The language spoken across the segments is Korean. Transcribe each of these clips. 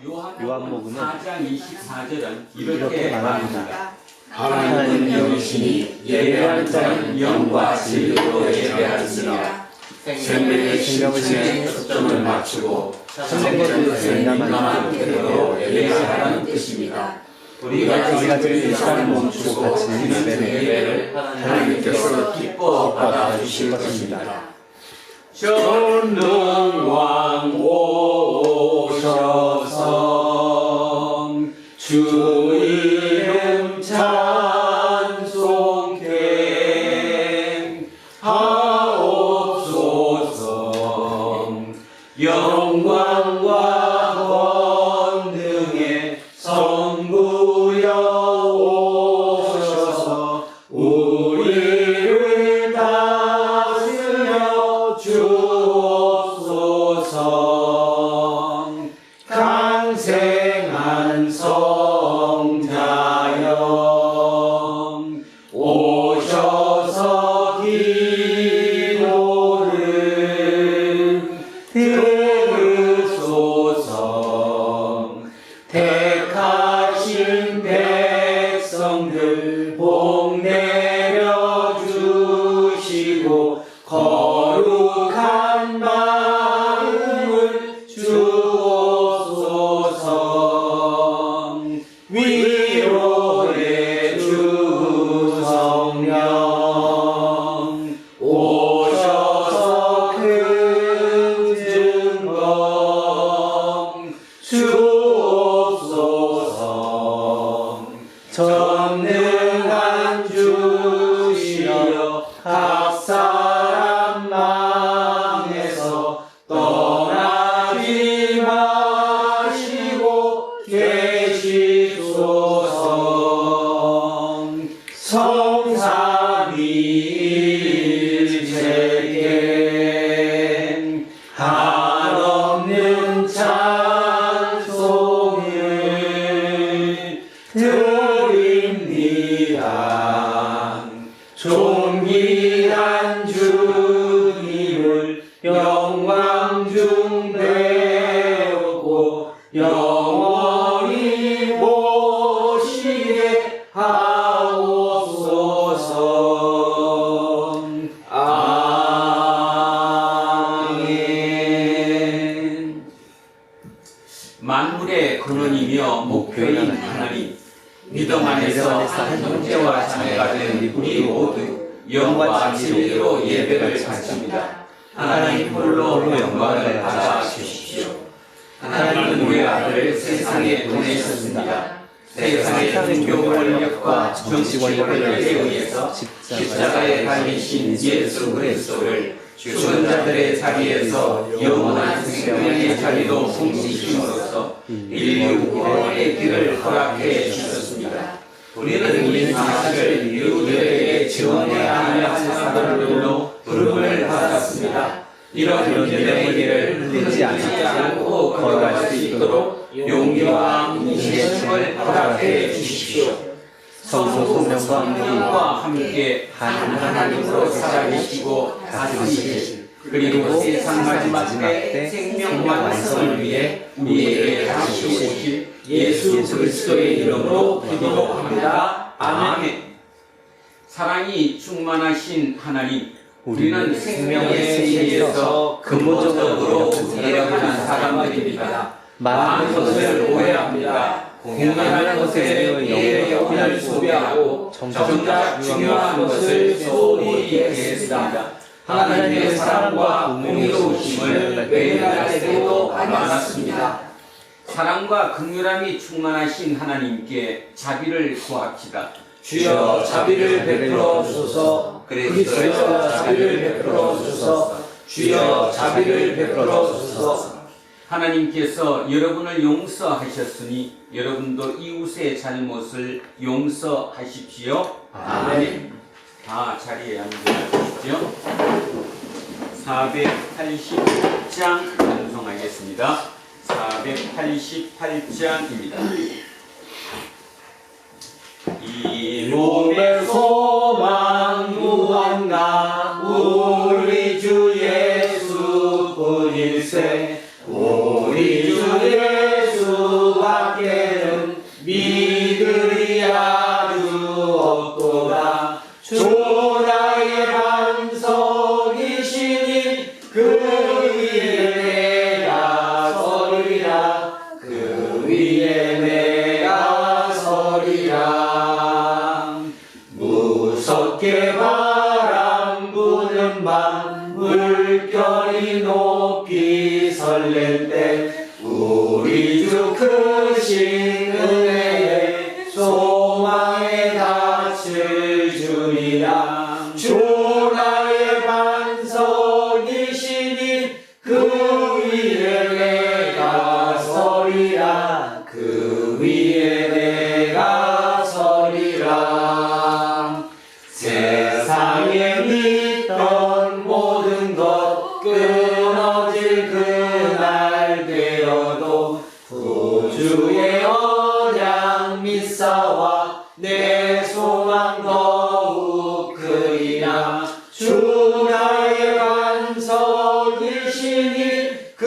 요한복음은 4장 24절은 이렇게 말합니다. 하나님은 영이시니 예배하는 자는 영과 진리로 예배하시니라. 생명의 심층에 초점을 맞추고 성경을 민감한 태도로 예배하라는 뜻입니다. 우리가 지금 이 시간을 멈추고 바치는 예배를 하나님께서 기뻐 받아주실 것입니다. 전능왕 오셔서 주 이름 찬송케 하옵소서. 영광과 권능의 성부여 오셔서 우리를 다스려 주옵소서. 강생한 성자여 오셔서 기도를 들으소서. 택하신 백성들 복 내려주시고 거룩한 마음을 주옵소서. 위로의 주 성령 오셔서 큰 증거 주옵소서. 전능한 주시여 각 사람 마음에서 떠나지 마시고 계시소서. 성삼위일체께 한없는 찬송을 드립니다. 존귀한 주님을 영광 중 배웠고 영원히 모시게 하옵소서. 아멘. 만물의 근원이며 목표인 하나님, 믿음 안에서 한 형제와 자매가 된 우리 모두 영과 진리로 예배를 바칩니다. 하나님 홀로 영광을 받아 주십시오. 하나님은 우리 아들을 세상에 보내셨습니다. 세상의 종교 권력과 정치 권력에 의해서 십자가에 달리신 예수 그리스도를 죽은 자들의 자리에서 영원한 생명의 자리로 옮기심으로써 인류 구원의 길을 허락해 주셨습니다. 우리는 이 사실을 이웃들에게 지원해야 할 사람들로 부름을 받았습니다. 이런 믿음의 길을 흔들리지 않고 걸어갈 수 있도록 용기와 인내심을 허락해 주십시오. 성령과 함께 한 하나님으로 살아계시고 다스리실, 그리고 세상 마지막 때 생명 완성을 위해 우리에게 다시 오실 예수 그리스도의 이름으로 기도합니다. 아멘. 사랑이 충만하신 하나님, 우리는 생명의 세계에서 근본적으로 예약한 사람들입니다. 많은 것을 오해합니다. 공연하는 것에 영혼을 소비하고 정작 중요한 것을 소홀히 여겼습니다. 하나님의 사랑과 공의로우심을 외면할 때도 많았습니다. 사랑과 긍휼함이 충만하신 하나님께 자비를 구합시다. 주여 자비를 베풀어 주소서. 그리스도여 자비를 베풀어 주소서. 주여 자비를 베풀어 주소서. 하나님께서 여러분을 용서하셨으니 여러분도 이웃의 잘못을 용서하십시오. 아멘. 다 자리에 앉으십시오. 488장 찬송하겠습니다. 488장입니다. 이 몸의 소망 무한가 우리 주 예수 뿐일세. 우리 주 예수 될 때 우리 주 크신 은혜에 소망에 닻을 주리라. 주 나의 반석이시니 그 위에 내가 서리라. 그 위에 내가 서리라. 세상에 믿던 모든 것 끊어질 그날 되어도 구주의 언약 믿사와 내 소망 더욱 크리라. 주 나의 반석이시니 그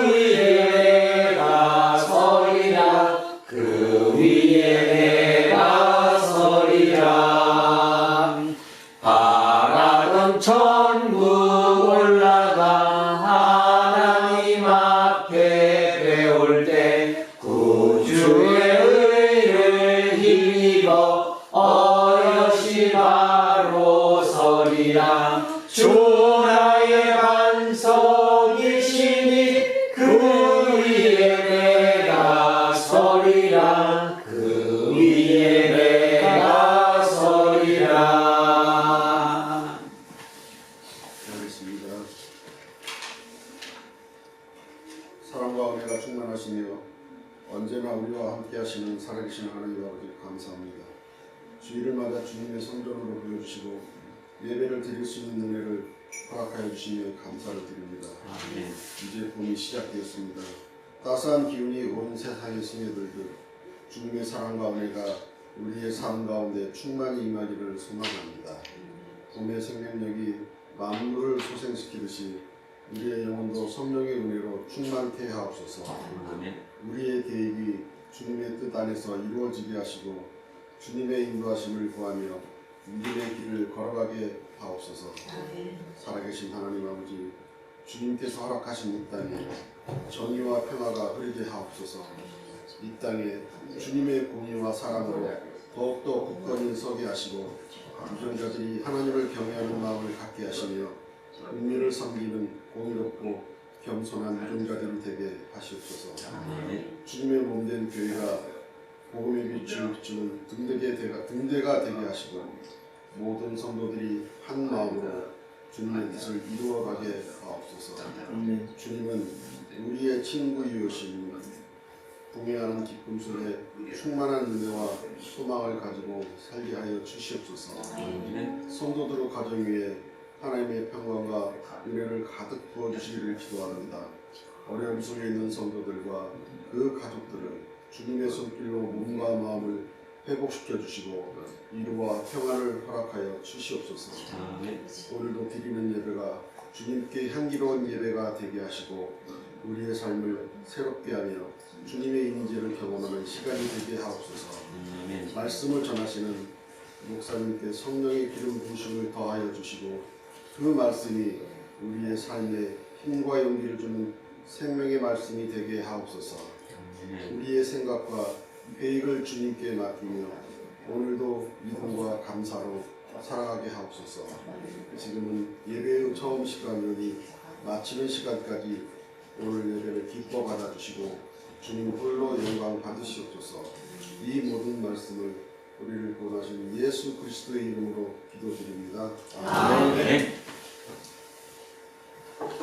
위에 내가 서리라. 그 위에 내가 서리라. 바라던 천국 올라가 하나님 앞에 배울 때 구주의 의를 힘입어 어여시 바로 서리라. 주 나의 반석이시니 그 위에 내가 서리라. 그 위에 내가 서리라. 하겠습니다. 사랑과 은혜가 충만하시며 언제나 우리와 함께 하시는 살아계신 하나님 아버지 감사합니다. 주일을 맞아 주님의 성전으로 불러주시고 예배를 드릴 수 있는 은혜를 허락하여 주시며 감사를 드립니다. 아멘. 이제 봄이 시작되었습니다. 따스한 기운이 온 세상에 스며들듯 주님의 사랑과 은혜가 우리의 삶 가운데 충만히 임하기를 소망합니다. 봄의 생명력이 만물을 소생시키듯이 우리의 영혼도 성령의 은혜로 충만케 하옵소서. 아멘. 우리의 계획이 주님의 뜻 안에서 이루어지게 하시고 주님의 인도하심을 구하며 믿음의 길을 걸어가게 하옵소서. 살아계신 하나님 아버지, 주님께서 허락하신 이 땅에 정의와 평화가 흐르게 하옵소서. 이 땅에 주님의 공의와 사랑으로 더욱더 굳건히 서게 하시고 유전자들이 하나님을 경외하는 마음을 갖게 하시며 은밀을 섬기는 공의롭고 겸손한 유전자들이 되게 하시옵소서. 주님의 몸된 교회가 복음의 빛을 비추는 등대가 되게 하시고 모든 성도들이 한 마음으로 주님의 뜻을 이루어가게 하옵소서. 주님은 우리의 친구이오시니 동행하는 기쁨 속에 충만한 은혜와 소망을 가지고 살게 하여 주시옵소서. 성도들의 가정 위에 하나님의 평강과 은혜를 가득 부어주시기를 기도합니다. 어려움 속에 있는 성도들과 그 가족들을 주님의 손길로 몸과 마음을 회복시켜 주시고 위로와 평안을 허락하여 주시옵소서. 오늘도 드리는 예배가 주님께 향기로운 예배가 되게 하시고 우리의 삶을 새롭게 하며 주님의 인재를 경험하는 시간이 되게 하옵소서. 말씀을 전하시는 목사님께 성령의 기름 부으심을 더하여 주시고 그 말씀이 우리의 삶에 힘과 용기를 주는 생명의 말씀이 되게 하옵소서. 우리의 생각과 계획을 주님께 맡기며 오늘도 믿음과 감사로 살아가게 하옵소서. 지금은 예배의 처음 시간이니 마치는 시간까지 오늘 예배를 기뻐 받아주시고 주님 홀로 영광 받으시옵소서. 이 모든 말씀을 우리를 구원하신 예수 그리스도의 이름으로 기도드립니다. 아멘.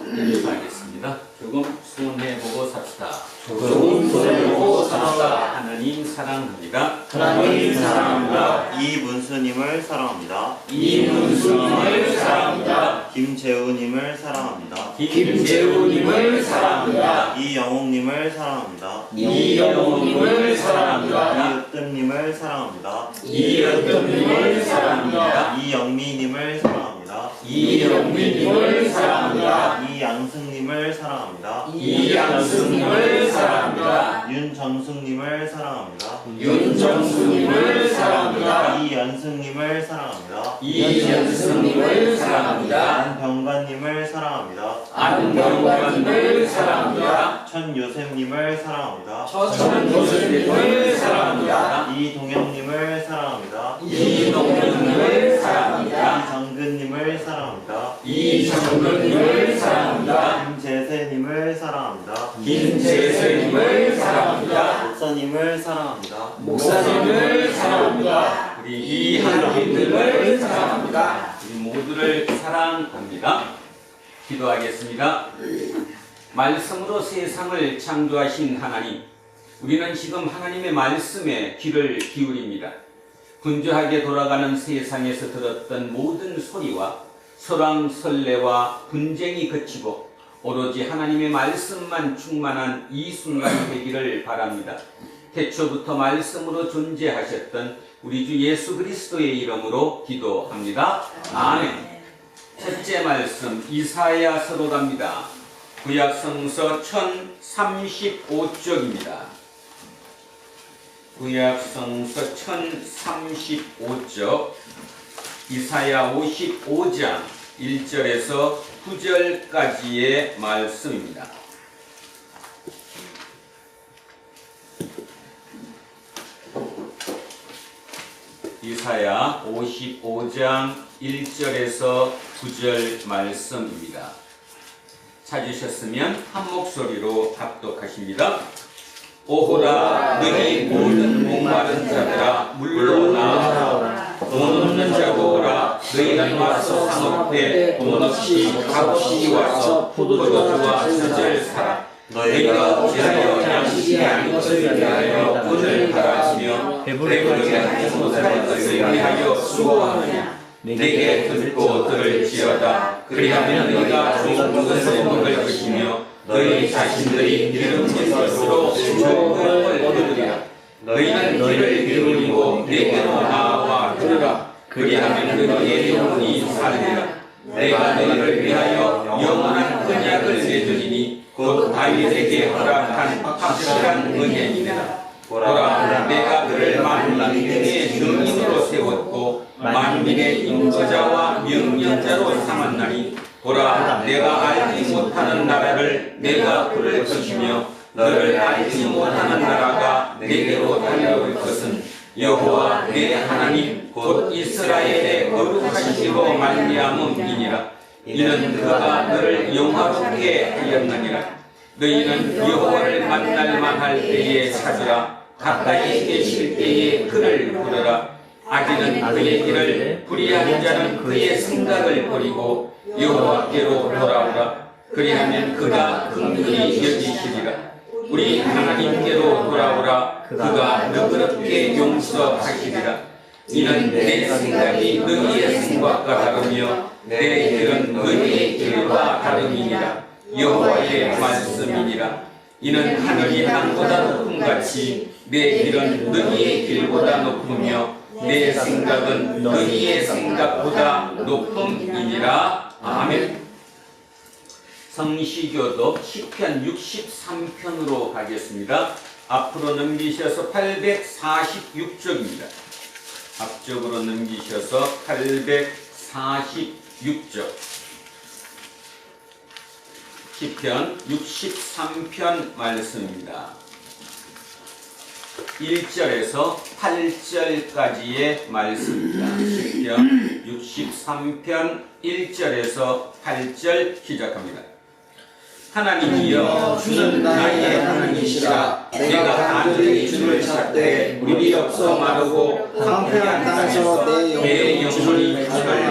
기도하겠습니다. 조금 손해보고 삽시다. 조금 손해보고 삽시다. 하나님 사랑합니다. 하나님 사랑합니다. 이문수님을 사랑합니다. 이문수님을 사랑합니다. 김재우님을 사랑합니다. 김재우님을 사랑합니다. 이영옥님을 사랑합니다. 이영웅님을 사랑합니다. 이으뜸님을 사랑합니다. 이으뜸님을 사랑합니다. 이영미님을 사랑합니다. 이영민님을 사랑합니다. 이양승님을 사랑합니다. 이양승님을 사랑합니다. 윤정숙님을 사랑합니다. 윤정수님을 사랑합니다. 이연승님을 사랑합니다. 이연승님을 사랑합니다. 안병관님을 사랑합니다. 안병관님을 사랑합니다. 천요셉님을 사랑합니다. 천요셉님을 사랑합니다. 이동영님을 사랑합니다. 이동영님을 사랑합니다. 이정근님을 사랑합니다. 이정근님을 사랑합니다. 김재세님을 사랑합니다. 김재수님을 사랑합니다. 목사님을 사랑합니다. 목사님을 사랑합니다. 우리 이한님을 사랑합니다. 우리 모두를 사랑합니다. 기도하겠습니다. 말씀으로 세상을 창조하신 하나님, 우리는 지금 하나님의 말씀에 귀를 기울입니다. 분주하게 돌아가는 세상에서 들었던 모든 소리와 설왕설래와 분쟁이 그치고 오로지 하나님의 말씀만 충만한 이 순간이 되기를 바랍니다. 태초부터 말씀으로 존재하셨던 우리 주 예수 그리스도의 이름으로 기도합니다. 아멘. 첫째 말씀 이사야서로 갑니다. 구약성서 1035쪽입니다. 구약성서 1035쪽 이사야 55장 1절에서 9절까지의 말씀입니다. 이사야 55장 1절에서 9절 말씀입니다. 찾으셨으면 한 목소리로 합독하십니다. 오호라 너희 모든 목마른 자들아 물로 나아오라. 돈 없는 자고 오라. 너희는 와서 상업대 돈 없이 값없이 와서 포도주와 젖을 사라. 너희가 어찌하여 양식이 아닌 것을 위하여 돈을 바라시며 배부르게 하지 못할 것을 위하여 수고하느냐. 내게 듣고 들을지어다. 그리하면 너희가 좋은 것을 먹을 것이며 너희 자신들이 기름진 것으로 좋은 걸 얻으리라. 너희는 귀를 기울이고 내게로 나와 들으라. 그리하면 너희의 영혼이 살리라. 내가 너희를 위하여 영원한 언약을 내주리니 곧 다윗에게 허락한 확실한 은혜니라. 보라, 내가 그를 만민의 증인으로 세웠고 만민의 인거자와 명령자로 삼았나니 보라, 내가 알지 못하는 나라를 내가 부를 것이며 너를 알지 못하는 나라가 내게로 달려올 것은 여호와 내 하나님 곧 이스라엘의 거룩하시고 말미암음이니라. 이는 그가 너를 영화롭게 하였느니라. 너희는 여호와를 만날 만할 때에 찾으라. 가까이 계실 때에 그를 부르라. 악인은 그의 길을, 불의한 자는 그의 생각을 버리고 여호와께로 돌아오라. 그리하면 그가 긍휼히 여기시리라. 우리 하나님께로 돌아오라. 그가 너그럽게 용서하시리라. 이는 내 생각이 너희의 생각과 다르며 내 길은 너희의 길과 다름이니라. 여호와의 말씀이니라. 이는 하늘이 땅보다 높음같이 내 길은 너희의 길보다 높으며 내 생각은 너희의 생각보다 높음이니라. 아멘. 성시교독 시편 63편으로 가겠습니다. 앞으로 넘기셔서 846쪽입니다. 앞쪽으로 넘기셔서 846쪽. 시편 63편 말씀입니다. 1절에서 8절까지의 말씀입니다. 시편 63편 1절에서 8절 시작합니다. 하나님이여, 주는 나의 하나님이시라. 내가 간절히 주를 찾되 물이 없어 마르고 황폐한 땅에서 내 영혼이 주를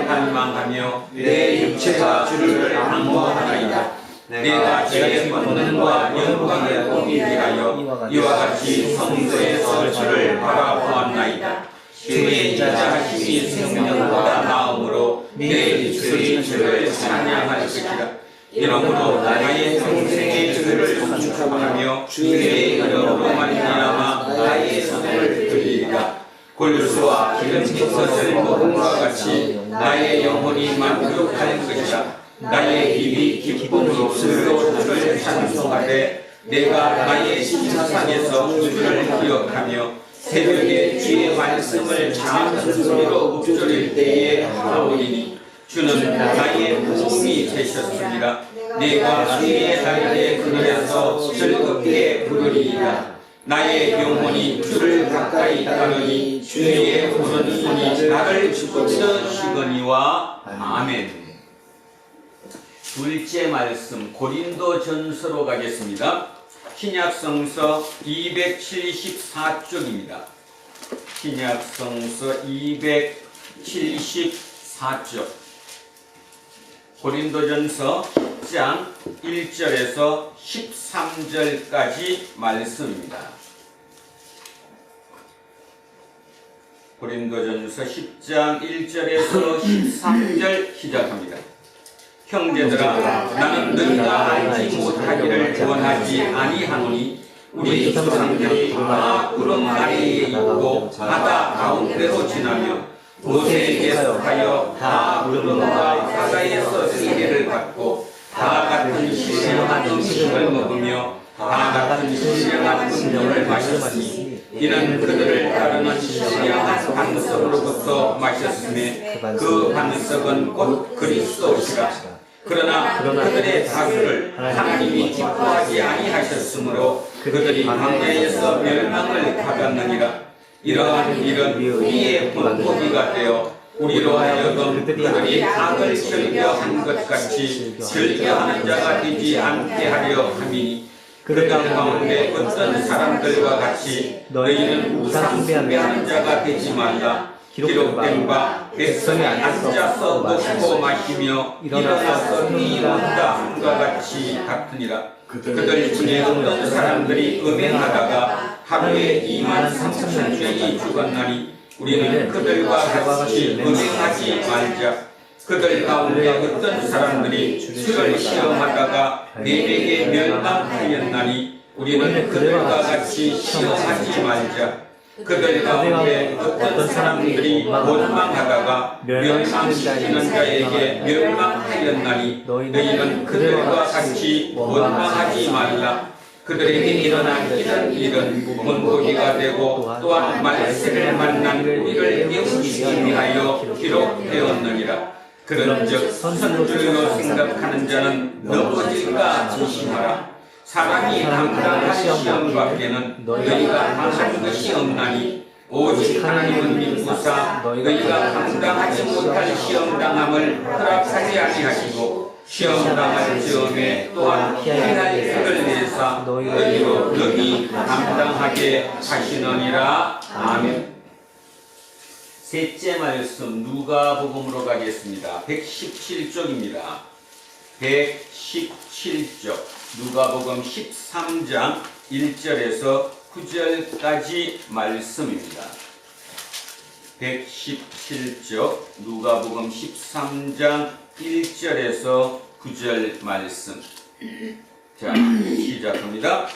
갈망하며 내 육체가 주를 악모하나이다. 내가 주의 권능과 영광을 보기 위하여 이와 같이 성소에서 주를 바라보았나이다. 주의 인자하심이 생명보다 나음으로 내 입술이 주를 찬양할 것이라. 이러므로 나의 평생의 주를 송축하며 주의 이름으로 말미암아 나의 손을 들리리라. 골수와 기름진 것을 먹음과 같이 나의 영혼이 만족할 것이라. 나의 입이 기쁜 입술로 주를 찬송하되 내가 나의 심사상에서 주를 기억하며 새벽에 주의 말씀을 작은 소리로 읊조릴 때에 하오리니 주는 나의 도움이 되셨으리라. 내가 주의 날에 그늘에서 즐겁게 부르리이다. 나의 영혼이 주를 가까이 따르니 주의 오른손이 나를 붙드시거니와. 아멘. 둘째 말씀 고린도전서로 가겠습니다. 신약성서 274쪽입니다. 신약성서 274쪽. 고린도전서 10장 1절에서 13절까지 말씀입니다. 고린도전서 10장 1절에서 13절 시작합니다. 형제들아, 나는 너희가 알지 못하기를 원하지 아니하노니 우리 조상들이 다 구름 아래에 있고 바다 가운데로 지나며 모세에게 속하여 다 구름과 바다에서 세례를 받고 다 같은 신령한 음식을 먹으며 다 같은 신령한 음료를 마셨으니 이는 그들을 따르는 신령한 반석으로부터 마셨음에 그 반석은 곧 그리스도시라. 그러나 그들의 다수를 하나님이 기뻐하지 아니하셨으므로 그들이 광야에서 멸망을 받았느니라. 이러한 일은 우리의 본보기가 되어 우리로 하여금 그들이 악을 즐겨한 것 같이 즐겨하는 자가 되지 않게 하려 함이니 그들 가운데 어떤 사람들과 같이 너희는 우상 숭배하는 자가 되지 말라. 기록된 바 백성이 앉아서 먹고 마시며 일어나서 이룬다 함과 같이 같으니라. 그들 중에 어떤 사람들이 음행하다가 하루에 23,000명이 죽었나니 우리는 그들과 같이 음행하지 말자. 그들 가운데 어떤 사람들이 술을 시험하다가 내게 멸망하였나니 우리는 그들과 같이 시험하지 말자. 그들 가운데 어떤 사람들이 원망하다가 멸망시키는 자에게 멸망하였나니 너희는 그들과 같이 원망하지 말라. 그들에게 일어난 이런 일은 본보기가 되고 또한 말세를 만난 우리를 깨우치기 위하여 기록되었느니라. 그런즉 선줄로 생각하는 자는 넘어질까 조심하라. 사람이 당당한 시험 밖에는 너희가 당한 것이 없나니 오직 하나님은 믿고사 너희가 당당하지 못할 시험당함을 허락하지 아니하시고 시험당할 즈음에 또한 피할 것을 내사 너희로 능히 감당하게 하시느니라. 아멘. 셋째 말씀 누가복음으로 가겠습니다. 117쪽입니다. 117쪽 누가복음 13장 1절에서 9절까지 말씀입니다. 117쪽 누가복음 13장 1절에서 9절 말씀. 자, 시작합니다.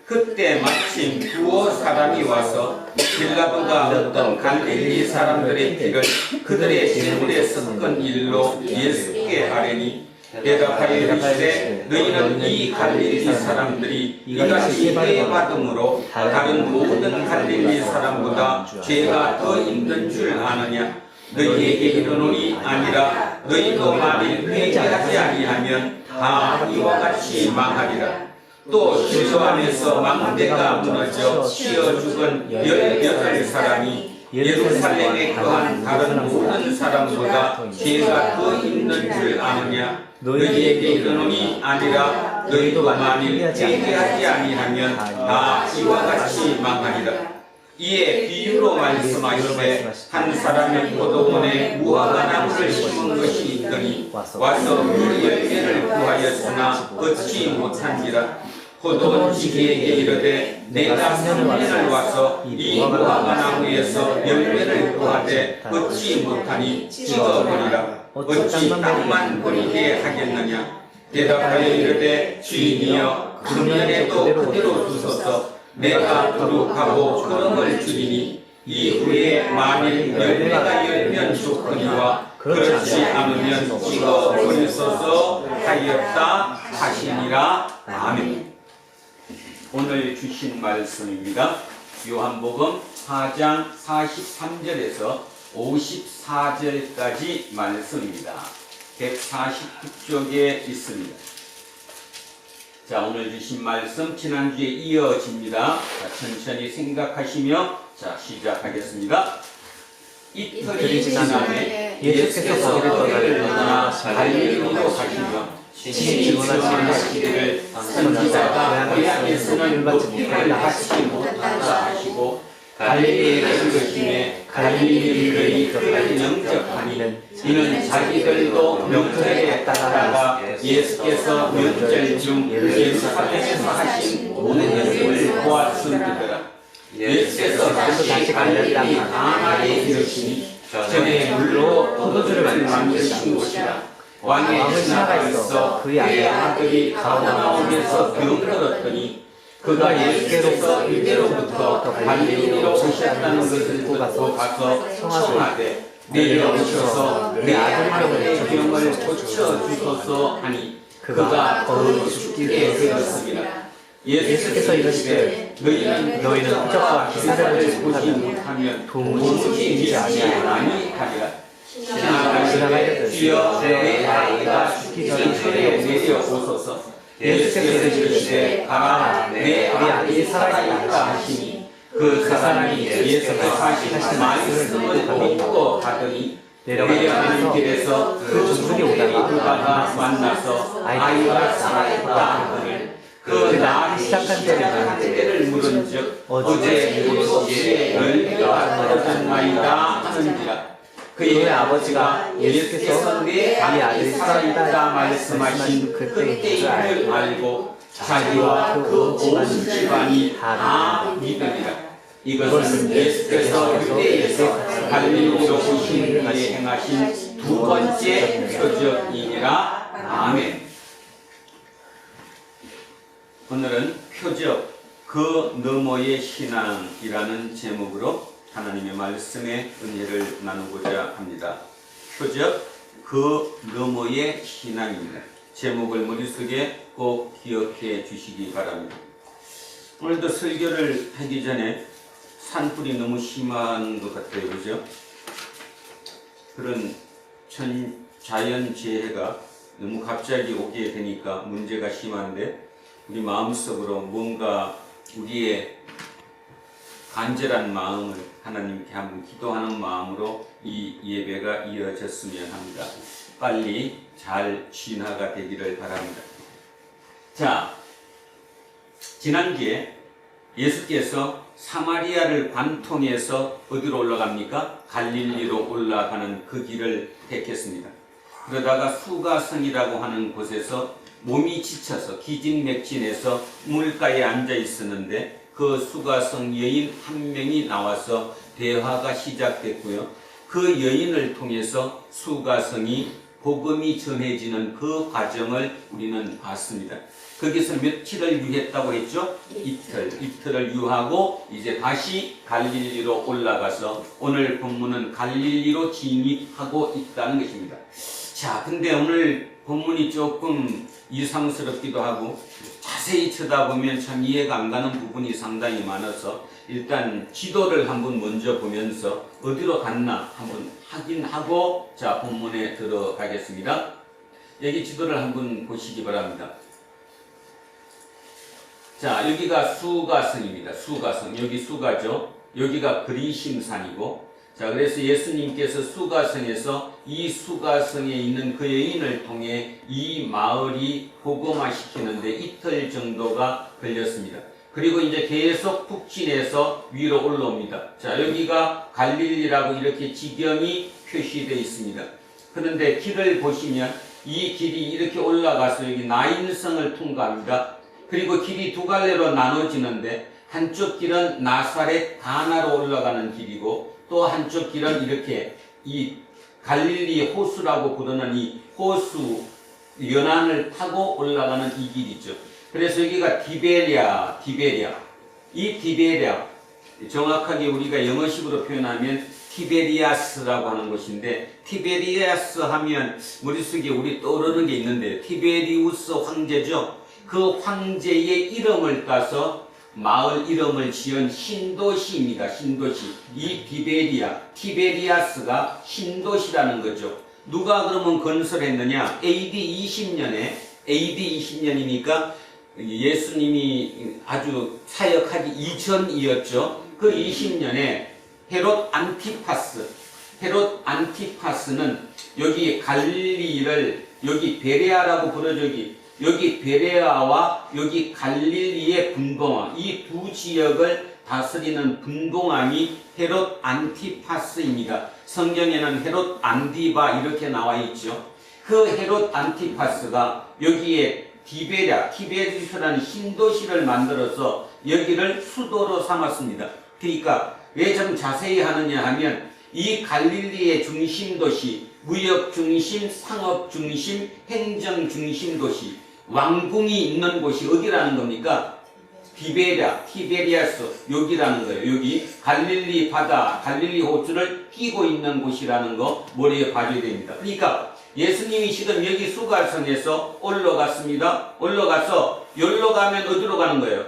그때 마침 두어 사람이 와서 빌라도가 어떤 갈릴리 사람들의 피를 그들의 재물에 섞은 일로 예수께 아뢰니 대답하여 이르시되 너희는 이 갈릴리 사람들이 이같이 해받음으로 다른 모든 갈릴리 사람보다 죄가 더 있는 줄 아느냐. 너희에게 이르노니 아니라 너희도 만일 회개하지 아니하면 다 이와 같이 망하리라. 또 실로암에서 망대가 무너져 치어 죽은 18사람이 예루살렘에 거한 다른 모든 사람보다 죄가 더 있는 줄 아느냐. 너희에게 이르노니 아니라 너희도 만일 회개하지 아니하면 다 이와 같이 망하리라. 이에 비유로 말씀하시되 한 사람이 포도원에 무화과 나무를 심은 것이 있더니 와서 그 열매를 구하였으나 얻지 못한지라. 포도원 지기에게 이르되 내가 3년을 와서 이 무화과 나무에서 열매를 구하되 얻지 못하니 찍어버리라. 어찌 땅만 버리게 하겠느냐. 대답하여 이르되 주인이여 금년에도 그대로 두소서. 내가 거룩하고 그름을 줄이니 이후에 만일 열매가 열면 좋거니와 그렇지 않으면 찍어버리소서 하였다 하시니라. 아멘. 오늘 주신 말씀입니다. 요한복음 4장 43절에서 54절까지 말씀입니다. 149쪽에 있습니다. 자, 오늘 주신 말씀 지난주에 이어집니다. 자, 천천히 생각하시며 자, 시작하겠습니다. 이틀이 지나매 예수께서 거기를 떠나 갈릴리로 가시며 친히 증언하시기를 선지자가 고향에서는 높임을 받지 못한다 하시고 갈릴리에 이르시매 갈릴리의 그까지 영접하니 이는 자기들도 명절에 따라가 예수께서 명절 중 예루살렘에서 하신 모든 일을 보았음이더라. 예수께서 다시 갈릴리 가나에 이르시니 전에 물로 포도주를 만드신 곳이라. 왕의 신하가 있어 그의 아들이 가버나움에서 병들었더니 그가 예수께서 이때로부터 갈릴리로 오셨다는 것을 듣고 가서 청하되 내려오셔서 내 아들의 병을 고쳐주소서 하니 그가 거의 죽게 되었습니다. 예수께서 이르시되 너희는 흔적과 기사를 보지 못하면 도무지 믿지 아니하리라. 신하가 이르되 주여 내 아이가 죽기 전에 내려오소서. 예수께서 이르시되 가라 내 아들이 살아있다 하시니 그 사람이 예수께서 하신 말씀을 믿고 가더니 내려가는 길에서 그 종족이 오다가 만나서 아이가 살아있다 하거늘 그 낳기 시작한 때를 물은즉 어제 7시에 열매가 떨어졌나이다 하는지라. 그의 아버지가 예수께서 내 아들이 살아있다 말씀하신 그때인 줄 알고 자기와 그 온 집안이 다 믿으리라. 이것은 예수께서 유대에서 갈릴리로 오신 뒤에 행하신 두 번째 표적이니라. 아멘. 오늘은 표적 그 너머의 신앙이라는 제목으로 하나님의 말씀의 은혜를 나누고자 합니다. 표적 그 너머의 신앙입니다. 제목을 머릿속에 꼭 기억해 주시기 바랍니다. 오늘도 설교를 하기 전에 산불이 너무 심한 것 같아요. 그죠? 그런 자연재해가 너무 갑자기 오게 되니까 문제가 심한데 우리 마음속으로 뭔가 우리의 간절한 마음을 하나님께 한번 기도하는 마음으로 이 예배가 이어졌으면 합니다. 빨리 잘 진화가 되기를 바랍니다. 자, 지난주에 예수께서 사마리아를 관통해서 어디로 올라갑니까? 갈릴리로 올라가는 그 길을 택했습니다. 그러다가 수가성이라고 하는 곳에서 몸이 지쳐서 기진맥진해서 물가에 앉아 있었는데 그 수가성 여인 한 명이 나와서 대화가 시작됐고요. 그 여인을 통해서 수가성이 복음이 전해지는 그 과정을 우리는 봤습니다. 거기서 며칠을 유했다고 했죠? 이틀을 유하고 이제 다시 갈릴리로 올라가서 오늘 본문은 갈릴리로 진입하고 있다는 것입니다. 자, 근데 오늘 본문이 조금 이상스럽기도 하고 자세히 쳐다보면 참 이해가 안 가는 부분이 상당히 많아서 일단 지도를 한번 먼저 보면서 어디로 갔나 한번 확인하고 자, 본문에 들어가겠습니다. 여기 지도를 한번 보시기 바랍니다. 자, 여기가 수가성입니다. 수가성. 여기 수가죠. 여기가 그리심산이고 자, 그래서 예수님께서 수가성에서 이 수가성에 있는 그 여인을 통해 이 마을이 복음화시키는데 이틀 정도가 걸렸습니다. 그리고 이제 계속 북진해서 위로 올라옵니다. 자, 여기가 갈릴리라고 이렇게 지경이 표시되어 있습니다. 그런데 길을 보시면 이 길이 이렇게 올라가서 여기 나인성을 통과합니다. 그리고 길이 두 갈래로 나눠지는데 한쪽 길은 나사렛 가나로 올라가는 길이고 또 한쪽 길은 이렇게 이 갈릴리 호수라고 부르는 이 호수 연안을 타고 올라가는 이 길이죠. 그래서 여기가 디베리아. 이 디베리아 정확하게 우리가 영어식으로 표현하면 티베리아스라고 하는 곳인데 티베리아스 하면 머릿속에 우리 떠오르는 게 있는데 티베리우스 황제죠. 그 황제의 이름을 따서 마을 이름을 지은 신도시입니다. 신도시. 이 티베리아스가 신도시라는 거죠. 누가 그러면 건설했느냐? AD 20년이니까 예수님이 아주 사역하기 이전이었죠. 그 20년에 헤롯 안티파스는 여기 갈릴리를 여기 베레아라고 부르죠. 여기 베레아와 여기 갈릴리의 분봉왕, 이 두 지역을 다스리는 분봉왕이 헤롯 안티파스입니다. 성경에는 헤롯 안디바 이렇게 나와 있죠. 그 헤롯 안티파스가 여기에 티베리스라는 신도시를 만들어서 여기를 수도로 삼았습니다. 그러니까 왜 좀 자세히 하느냐 하면 이 갈릴리의 중심 도시, 무역 중심, 상업 중심, 행정 중심 도시, 왕궁이 있는 곳이 어디라는 겁니까? 티베리아스 여기라는 거예요. 여기 갈릴리 바다, 갈릴리 호수를 끼고 있는 곳이라는 거 머리에 봐줘야 됩니다. 그러니까 예수님이 지금 여기 수가성에서 올라갔습니다. 올라가서 여기로 가면 어디로 가는 거예요?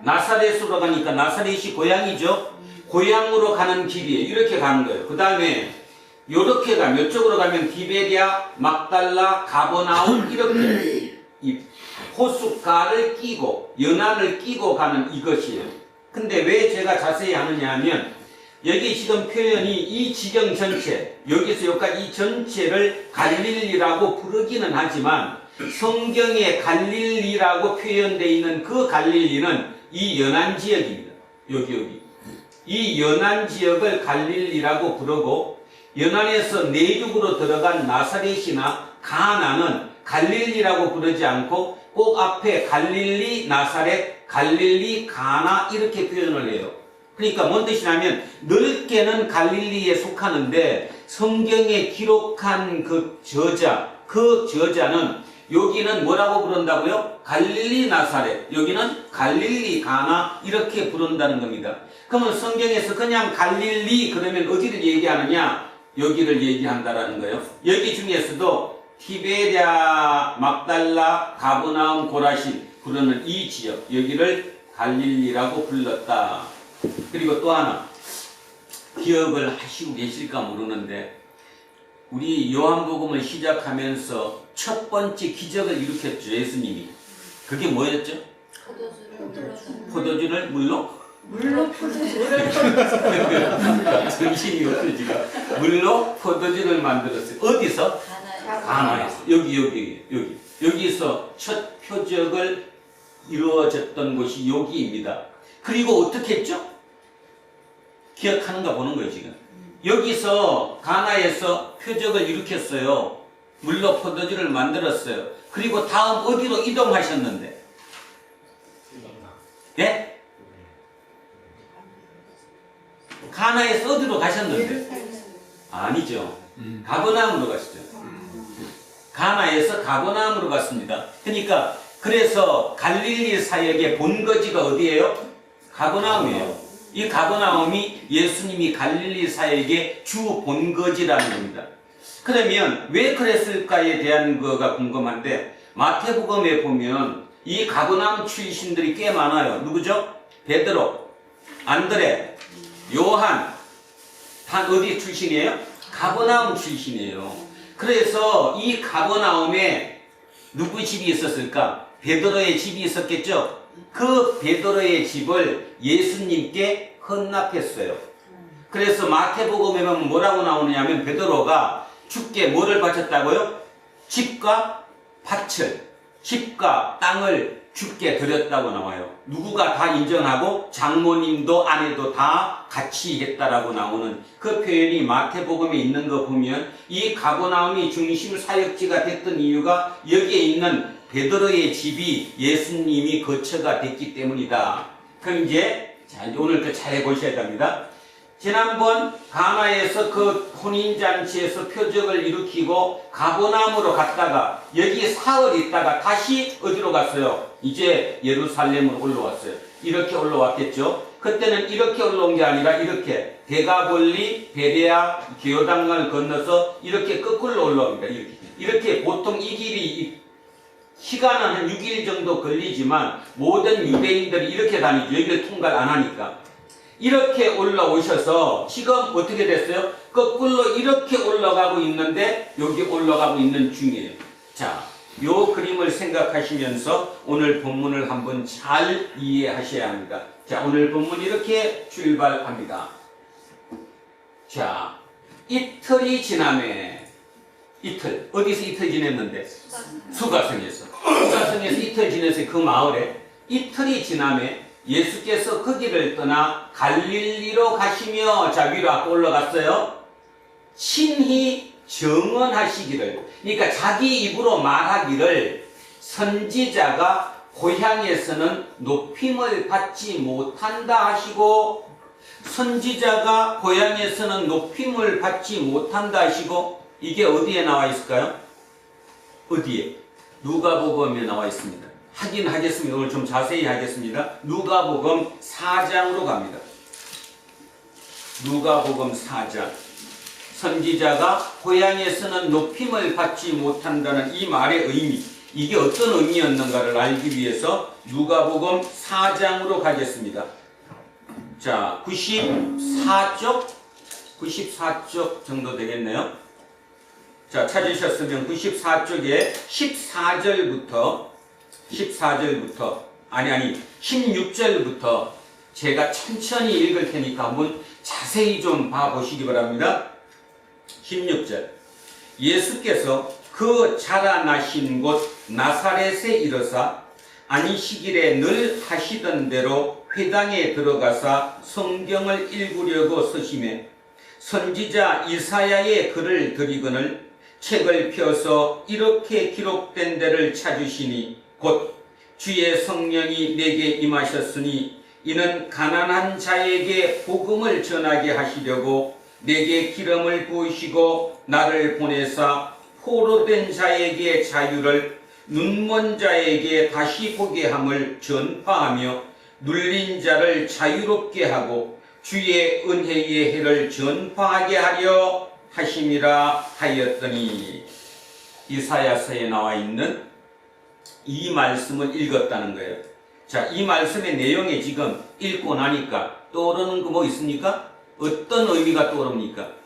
나사렛으로 가니까 나사렛이 고향이죠. 고향으로 가는 길이에요. 이렇게 가는 거예요. 그 다음에 이렇게 가면 이쪽으로 가면 디베리아, 막달라, 가버나움 이렇게 이 호숫가를 끼고 연안을 끼고 가는 이것이에요. 근데 왜 제가 자세히 하느냐 하면 여기 지금 표현이 이 지경 전체, 여기서 여기까지 이 전체를 갈릴리라고 부르기는 하지만 성경에 갈릴리라고 표현되어 있는 그 갈릴리는 이 연안 지역입니다. 여기. 이 연안 지역을 갈릴리라고 부르고 연안에서 내륙으로 들어간 나사렛이나 가나는 갈릴리라고 부르지 않고 꼭 앞에 갈릴리, 나사렛, 갈릴리, 가나 이렇게 표현을 해요. 그러니까 뭔 뜻이냐면 넓게는 갈릴리에 속하는데 성경에 기록한 그 저자는 여기는 뭐라고 부른다고요? 갈릴리 나사렛, 여기는 갈릴리 가나 이렇게 부른다는 겁니다. 그러면 성경에서 그냥 갈릴리 그러면 어디를 얘기하느냐? 여기를 얘기한다라는 거예요. 여기 중에서도 티베리아, 막달라, 가버나움, 고라신 부르는 이 지역, 여기를 갈릴리라고 불렀다. 그리고 또 하나 기억을 하시고 계실까 모르는데 우리 요한복음을 시작하면서 첫 번째 기적을 일으켰죠. 예수님이. 그게 뭐였죠? 포도주를 물로 정신이 없어지가 물로 포도주를 만들었어요. 어디서? 가나에서. 여기서 첫 표적을 이루어졌던 곳이 여기입니다. 그리고 어떻게 했죠? 기억하는가 보는 거예요, 지금. 여기서 가나에서 표적을 일으켰어요. 물로 포도주를 만들었어요. 그리고 다음 어디로 이동하셨는데? 예? 가나에서 어디로 가셨는데? 아니죠. 가버나움으로 가시죠. 가나에서 가버나움으로 갔습니다. 그러니까 그래서 갈릴리 사역의 본거지가 어디예요? 가버나움이에요. 이 가버나움이 예수님이 갈릴리 사역의 주 본거지라는 겁니다. 그러면 왜 그랬을까에 대한 거가 궁금한데 마태복음에 보면 이 가버나움 출신들이 꽤 많아요. 누구죠? 베드로, 안드레, 요한 다 어디 출신이에요? 가버나움 출신이에요. 그래서 이 가버나움에 누구 집이 있었을까? 베드로의 집이 있었겠죠? 그 베드로의 집을 예수님께 헌납했어요. 그래서 마태복음에 보면 뭐라고 나오느냐면 베드로가 주께 뭐를 바쳤다고요? 집과 땅을 주께 드렸다고 나와요. 누구가 다 인정하고 장모님도 아내도 다 같이 했다라고 나오는 그 표현이 마태복음에 있는 거 보면 이 가버나움이 중심 사역지가 됐던 이유가 여기에 있는 베드로의 집이 예수님이 거처가 됐기 때문이다. 그럼 이제 오늘 잘 보셔야 됩니다. 지난번 가나에서 그 혼인잔치에서 표적을 일으키고 가버나움으로 갔다가 여기 사흘 있다가 다시 어디로 갔어요? 이제 예루살렘으로 올라왔어요. 이렇게 올라왔겠죠? 그때는 이렇게 올라온 게 아니라 이렇게 데가볼리, 베레아, 요단강을 건너서 이렇게 거꾸로 올라옵니다. 이렇게 보통 이 길이 시간은 한 6일 정도 걸리지만 모든 유대인들이 이렇게 다니죠. 여기를 통과를 안 하니까. 이렇게 올라오셔서 지금 어떻게 됐어요? 거꾸로 이렇게 올라가고 있는데 여기 올라가고 있는 중이에요. 자, 요 그림을 생각하시면서 오늘 본문을 한번 잘 이해하셔야 합니다. 자, 오늘 본문 이렇게 출발합니다. 자, 이틀이 지나매 이틀. 어디서 이틀 지냈는데? 수가성에서. 수가성에서 이틀 지내서 그 마을에 이틀이 지남에 예수께서 거기를 떠나 갈릴리로 가시며 자 위로 아까 올라갔어요. 친히 정언하시기를, 그러니까 자기 입으로 말하기를 선지자가 고향에서는 높임을 받지 못한다 하시고, 선지자가 고향에서는 높임을 받지 못한다 하시고, 이게 어디에 나와 있을까요? 어디에? 누가복음에 나와 있습니다. 하겠습니다. 오늘 좀 자세히 하겠습니다. 누가복음 4장으로 갑니다. 누가복음 4장. 선지자가 고향에서는 높임을 받지 못한다는 이 말의 의미, 이게 어떤 의미였는가를 알기 위해서 누가복음 4장으로 가겠습니다. 자, 94쪽 정도 되겠네요. 자, 찾으셨으면 94쪽에 16절부터 제가 천천히 읽을 테니까 한번 자세히 좀 봐보시기 바랍니다. 16절. 예수께서 그 자라나신 곳 나사렛에 이르사 안식일에 늘 하시던 대로 회당에 들어가사 성경을 읽으려고 서심해 선지자 이사야의 글을 들이거늘 책을 펴서 이렇게 기록된 데를 찾으시니 곧 주의 성령이 내게 임하셨으니 이는 가난한 자에게 복음을 전하게 하시려고 내게 기름을 부으시고 나를 보내사 포로된 자에게 자유를, 눈먼 자에게 다시 보게 함을 전파하며 눌린 자를 자유롭게 하고 주의 은혜의 해를 전파하게 하려 하심이라 하였더니, 이사야서에 나와 있는 이 말씀을 읽었다는 거예요. 자, 이 말씀의 내용에 지금 읽고 나니까 떠오르는 거 뭐 있습니까? 어떤 의미가 떠오릅니까?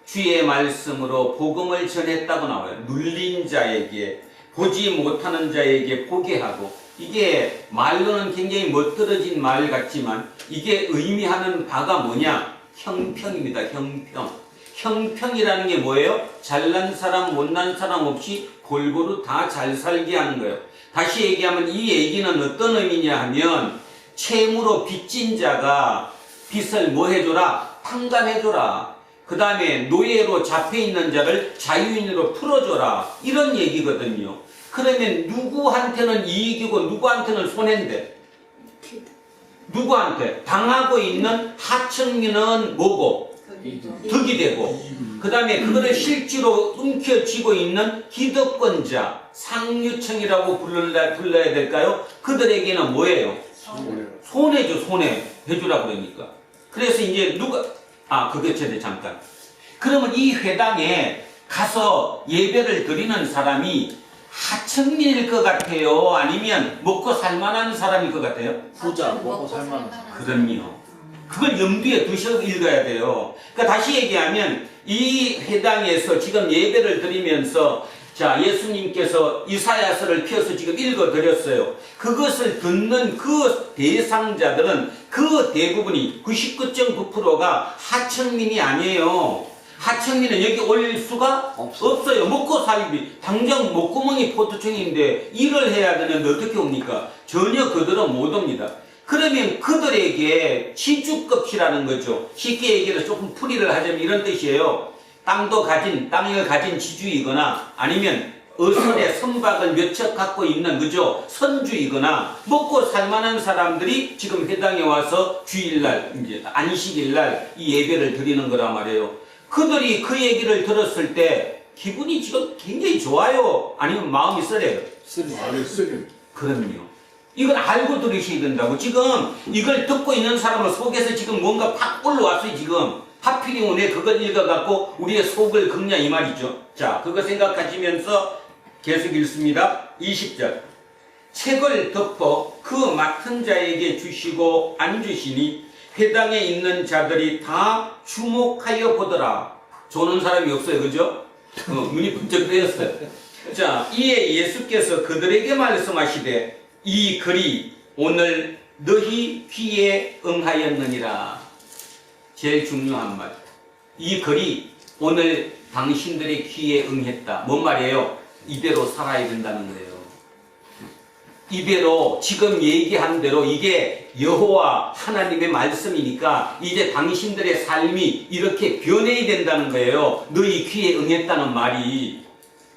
주의 말씀으로 복음을 전했다고 나와요. 눌린 자에게, 보지 못하는 자에게 보게 하고, 이게 말로는 굉장히 멋들어진 말 같지만 이게 의미하는 바가 뭐냐? 형평입니다. 형평. 형평이라는 게 뭐예요? 잘난 사람, 못난 사람 없이 골고루 다 잘 살게 하는 거예요. 다시 얘기하면 이 얘기는 어떤 의미냐 하면, 채무로 빚진 자가 빚을 뭐 해줘라? 탕감해줘라. 그 다음에 노예로 잡혀있는 자를 자유인으로 풀어줘라. 이런 얘기거든요. 그러면 누구한테는 이익이고 누구한테는 손해인데? 누구한테? 당하고 있는 하층민은 뭐고? 득이 되고, 그 다음에 그거를 실제로 움켜쥐고 있는 기득권자, 상류층이라고 불러야 될까요? 그들에게는 뭐예요? 손해죠. 손해. 해주라 그러니까. 그래서 이제 그게 전에 잠깐. 그러면 이 회당에 가서 예배를 드리는 사람이 하층민일 것 같아요? 아니면 먹고 살만한 사람일 것 같아요? 부자 먹고 살만한. 그럼요. 그걸 염두에 두셔서 읽어야 돼요. 그러니까 다시 얘기하면 이 회당에서 지금 예배를 드리면서 자, 예수님께서 이사야서를 펴서 지금 읽어드렸어요. 그것을 듣는 그 대상자들은 그 대부분이 99.9%가 하층민이 아니에요. 하층민은 여기 올 수가 없어요. 먹고 살기. 당장 목구멍이 포토청인데 일을 해야 되는데 어떻게 옵니까? 전혀 그들은 못 옵니다. 그러면 그들에게 지주급이라는 거죠. 쉽게 얘기해서 조금 풀이를 하자면 이런 뜻이에요. 땅을 가진 지주이거나 아니면 어선의 선박을 몇 척 갖고 있는 그죠? 선주이거나 먹고 살만한 사람들이 지금 회당에 와서 주일날, 이제 안식일날 이 예배를 드리는 거란 말이에요. 그들이 그 얘기를 들었을 때 기분이 지금 굉장히 좋아요? 아니면 마음이 쓰려요? 쓰리. 그럼요. 이걸 알고 들으셔야 된다고. 지금 이걸 듣고 있는 사람을 속에서 지금 뭔가 팍 올라왔어요. 지금 하필이면 왜 그걸 읽어갖고 우리의 속을 긁냐 이 말이죠. 자, 그거 생각하시면서 계속 읽습니다. 20절. 책을 덮어 그 맡은 자에게 주시고 안 주시니 회당에 있는 자들이 다 주목하여 보더라. 조는 사람이 없어요. 그죠? 눈이 번쩍 뜨였어요. 자, 이에 예수께서 그들에게 말씀하시되 이 글이 오늘 너희 귀에 응하였느니라. 제일 중요한 말. 이 글이 오늘 당신들의 귀에 응했다. 뭔 말이에요? 이대로 살아야 된다는 거예요. 이대로 지금 얘기한 대로 이게 여호와 하나님의 말씀이니까 이제 당신들의 삶이 이렇게 변해야 된다는 거예요. 너희 귀에 응했다는 말이.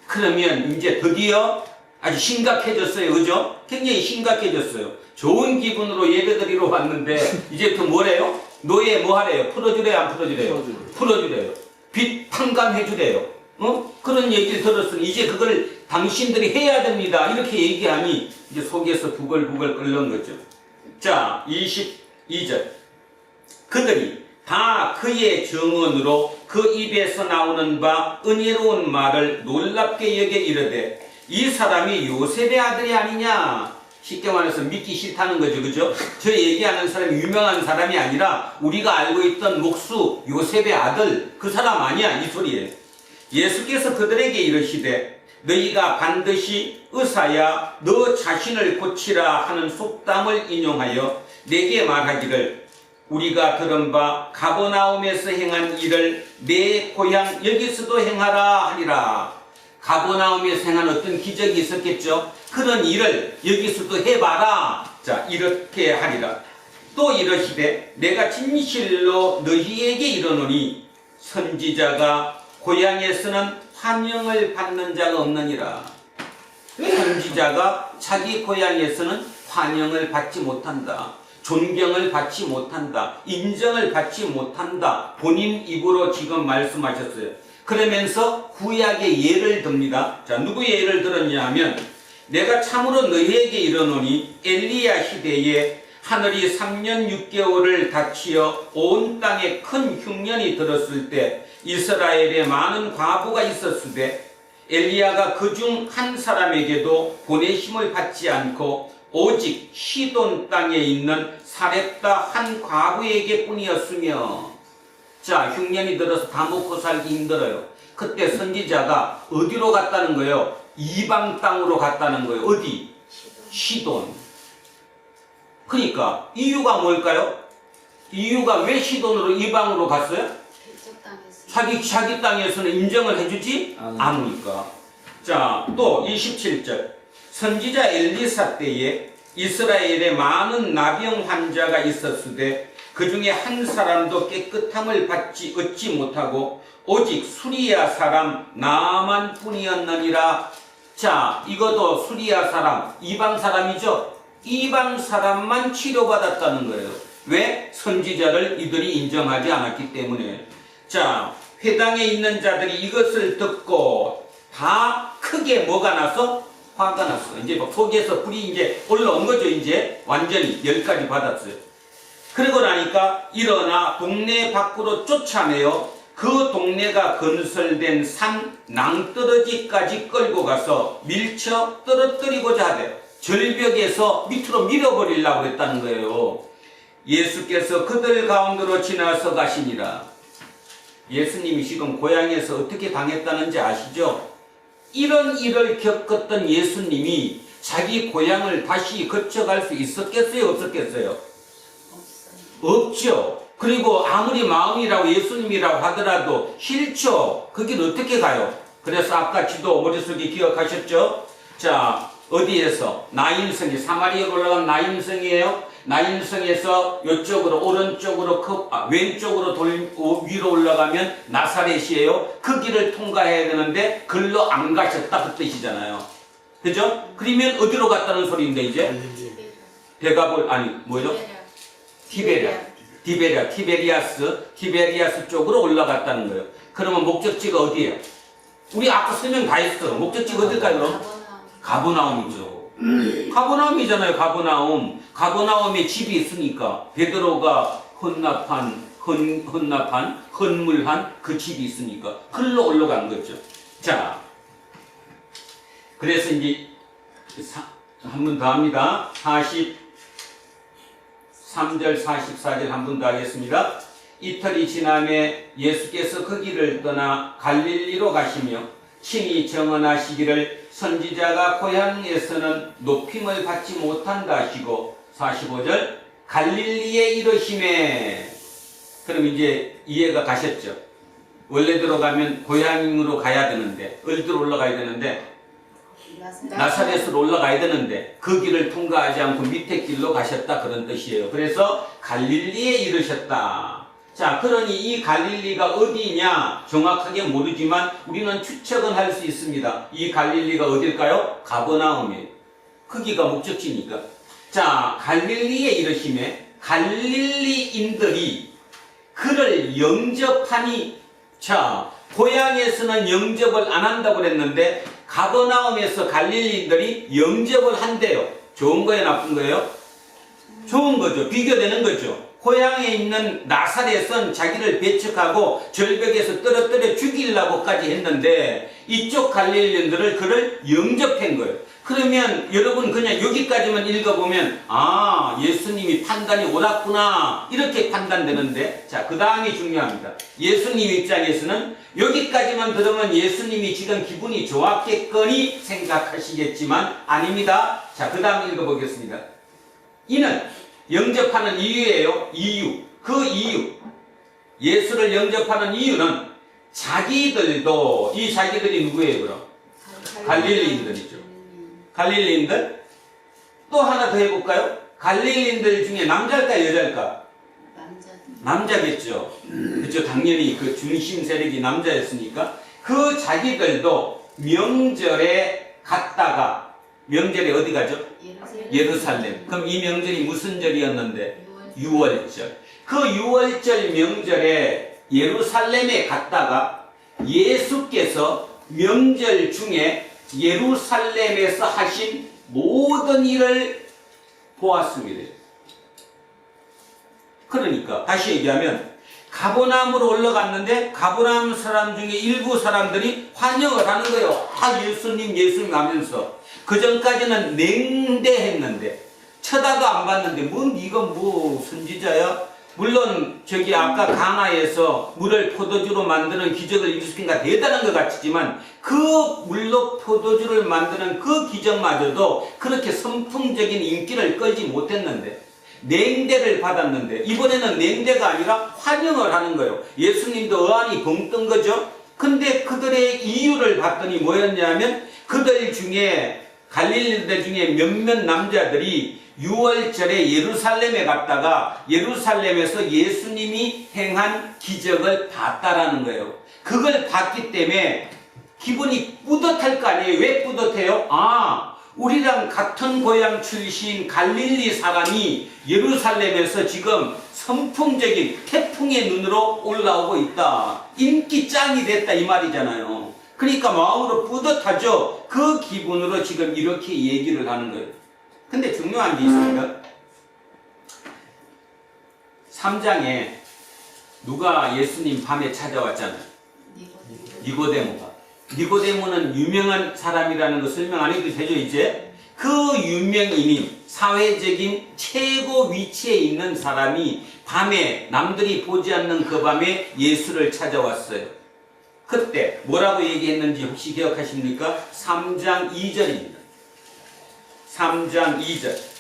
그러면 이제 드디어 아주 심각해졌어요. 그죠? 굉장히 심각해졌어요. 좋은 기분으로 예배드리러 왔는데 이제부터 뭐래요? 노예 뭐 하래요? 풀어주래요? 안 풀어주래요? 풀어주래요. 빚 탕감해주래요. 그런 얘기를 들었으니 이제 그걸 당신들이 해야 됩니다. 이렇게 얘기하니 이제 속에서 부글부글 끓는 거죠. 자, 22절. 그들이 다 그의 증언으로 그 입에서 나오는 바 은혜로운 말을 놀랍게 여겨 이르되 이 사람이 요셉의 아들이 아니냐. 쉽게 말해서 믿기 싫다는 거죠. 그죠? 저 얘기하는 사람이 유명한 사람이 아니라 우리가 알고 있던 목수 요셉의 아들 그 사람 아니야. 이 소리예요. 예수께서 그들에게 이르시되 너희가 반드시 의사야 너 자신을 고치라 하는 속담을 인용하여 내게 말하기를 우리가 들은 바 가버나움에서 행한 일을 내 고향 여기서도 행하라 하리라. 가버나움에서 행한 어떤 기적이 있었겠죠. 그런 일을 여기서도 해봐라. 자, 이렇게 하리라. 또 이러시되 내가 진실로 너희에게 이르노니 선지자가 고향에서는 환영을 받는 자가 없느니라. 선지자가 자기 고향에서는 환영을 받지 못한다. 존경을 받지 못한다. 인정을 받지 못한다. 본인 입으로 지금 말씀하셨어요. 그러면서 구약의 예를 듭니다. 자, 누구의 예를 들었냐 하면 내가 참으로 너희에게 이르노니 엘리야 시대에 하늘이 3년 6개월을 닫히어 온 땅에 큰 흉년이 들었을 때 이스라엘에 많은 과부가 있었으되 엘리야가 그중 한 사람에게도 보내심을 받지 않고 오직 시돈 땅에 있는 사렙다 한 과부에게 뿐이었으며. 자, 흉년이 들어서 다 먹고 살기 힘들어요. 그때 선지자가 어디로 갔다는 거예요? 이방 땅으로 갔다는 거예요. 어디? 시돈. 그러니까 이유가 뭘까요? 이유가 왜 시돈으로 이방으로 갔어요? 자기 땅에서는 인정을 해주지 않으니까. 자, 또 27절. 선지자 엘리사 때에 이스라엘에 많은 나병 환자가 있었으되 그 중에 한 사람도 깨끗함을 받지 얻지 못하고 오직 수리야 사람 나만 뿐이었느니라. 자, 이것도 수리야 사람, 이방 사람이죠. 이방 사람만 치료받았다는 거예요. 왜? 선지자를 이들이 인정하지 않았기 때문에. 자, 회당에 있는 자들이 이것을 듣고 다 크게 뭐가 나서? 화가 났어. 이제 막 속에서 불이 이제 올라온 거죠. 이제 완전히 열까지 받았어요. 그러고 나니까 일어나 동네 밖으로 쫓아내어 그 동네가 건설된 산 낭떠러지까지 끌고 가서 밀쳐 떨어뜨리고자 하되 절벽에서 밑으로 밀어버리려고 했다는 거예요. 예수께서 그들 가운데로 지나서 가시니라. 예수님이 지금 고향에서 어떻게 당했다는지 아시죠? 이런 일을 겪었던 예수님이 자기 고향을 다시 거쳐갈 수 있었겠어요? 없었겠어요? 없죠. 그리고 아무리 마음이라고 예수님이라고 하더라도 싫죠. 그 길 어떻게 가요? 그래서 아까 지도 머릿속에 기억하셨죠? 자, 어디에서? 나인성이, 사마리아로 올라간 나인성이에요. 나인성에서 이쪽으로 오른쪽으로 왼쪽으로 위로 올라가면 나사렛이에요. 그 길을 통과해야 되는데 글로 안 가셨다 그 뜻이잖아요. 그죠? 그러면 어디로 갔다는 소리인데 이제? 뭐죠? 티베리아스 쪽으로 올라갔다는 거예요. 그러면 목적지가 어디예요? 우리 아까 설명 다 했어. 목적지가 어딜까요 그럼? 가버나움이죠. 가버나움이잖아요. 가버나움에 집이 있으니까 베드로가 헌물한 그 집이 있으니까 글로 올라간 거죠. 자, 그래서 이제 한 번 더 합니다. 43절 44절 한 번 더 하겠습니다. 이틀이 지남에 예수께서 그 길을 떠나 갈릴리로 가시며 친히 정언하시기를 선지자가 고향에서는 높임을 받지 못한다 하시고 45절 갈릴리에 이르심에. 그럼 이제 이해가 가셨죠? 원래대로 가면 고향으로 가야 되는데, 어디로 올라가야 되는데, 나사렛으로 올라가야 되는데 그 길을 통과하지 않고 밑에 길로 가셨다, 그런 뜻이에요. 그래서 갈릴리에 이르셨다. 자, 그러니 이 갈릴리가 어디냐 정확하게 모르지만 우리는 추측은 할 수 있습니다. 이 갈릴리가 어딜까요? 가버나움이에요. 거기가 목적지니까. 자, 갈릴리에 이르심에 갈릴리인들이 그를 영접하니, 자, 고향에서는 영접을 안 한다고 그랬는데 가버나움에서 갈릴리인들이 영접을 한대요. 좋은 거예요, 나쁜 거예요? 좋은 거죠. 비교되는 거죠. 고향에 있는 나사렛은 자기를 배척하고 절벽에서 떨어뜨려 죽이려고까지 했는데 이쪽 갈릴리인들을 그를 영접한 거예요. 그러면 여러분 그냥 여기까지만 읽어보면 아, 예수님이 판단이 옳았구나 이렇게 판단되는데, 자, 그 다음이 중요합니다. 예수님 입장에서는 여기까지만 들으면 예수님이 지금 기분이 좋았겠거니 생각하시겠지만 아닙니다. 자, 그 다음 읽어보겠습니다. 이는 영접하는 이유예요. 이유. 그 이유. 예수를 영접하는 이유는 자기들도, 이 자기들이 누구예요 그럼? 갈릴리인들이죠. 갈릴리인들? 또 하나 더 해볼까요? 갈릴리인들 중에 남자일까 여자일까? 남자겠죠. 그렇죠. 당연히 그 중심 세력이 남자였으니까 그 자기들도 명절에 갔다가, 명절에 어디 가죠? 예루살렘. 그럼 이 명절이 무슨 절이었는데? 유월절. 그 유월절 명절에 예루살렘에 갔다가 예수께서 명절 중에 예루살렘에서 하신 모든 일을 보았습니다. 그러니까 다시 얘기하면 가버나움으로 올라갔는데 가버나움 사람 중에 일부 사람들이 환영을 하는 거예요. 아, 예수님 하면서. 그 전까지는 냉대했는데 쳐다도 안 봤는데 뭐 네가 뭐 선지자야? 물론 저기 아까 가나에서 물을 포도주로 만드는 기적을 일으키니까 대단한 것 같지만 그 물로 포도주를 만드는 그 기적마저도 그렇게 선풍적인 인기를 끌지 못했는데 냉대를 받았는데 이번에는 냉대가 아니라 환영을 하는 거예요. 예수님도 어안이 벙 뜬 거죠. 근데 그들의 이유를 봤더니 뭐였냐면 그들 중에 갈릴리들 중에 몇몇 남자들이 6월절에 예루살렘에 갔다가 예루살렘에서 예수님이 행한 기적을 봤다라는 거예요. 그걸 봤기 때문에 기분이 뿌듯할 거 아니에요. 왜 뿌듯해요? 아, 우리랑 같은 고향 출신 갈릴리 사람이 예루살렘에서 지금 선풍적인 태풍의 눈으로 올라오고 있다. 인기 짱이 됐다 이 말이잖아요. 그러니까 마음으로 뿌듯하죠. 그 기분으로 지금 이렇게 얘기를 하는 거예요. 근데 중요한 게 있습니다. 3장에 누가 예수님 밤에 찾아왔잖아요. 니고데모가. 니고데모는 유명한 사람이라는 거 설명 안 해도 되죠, 이제? 그 유명인인 사회적인 최고 위치에 있는 사람이 밤에 남들이 보지 않는 그 밤에 예수를 찾아왔어요. 그때 뭐라고 얘기했는지 혹시 기억하십니까? 3장 2절입니다. 3장 2절.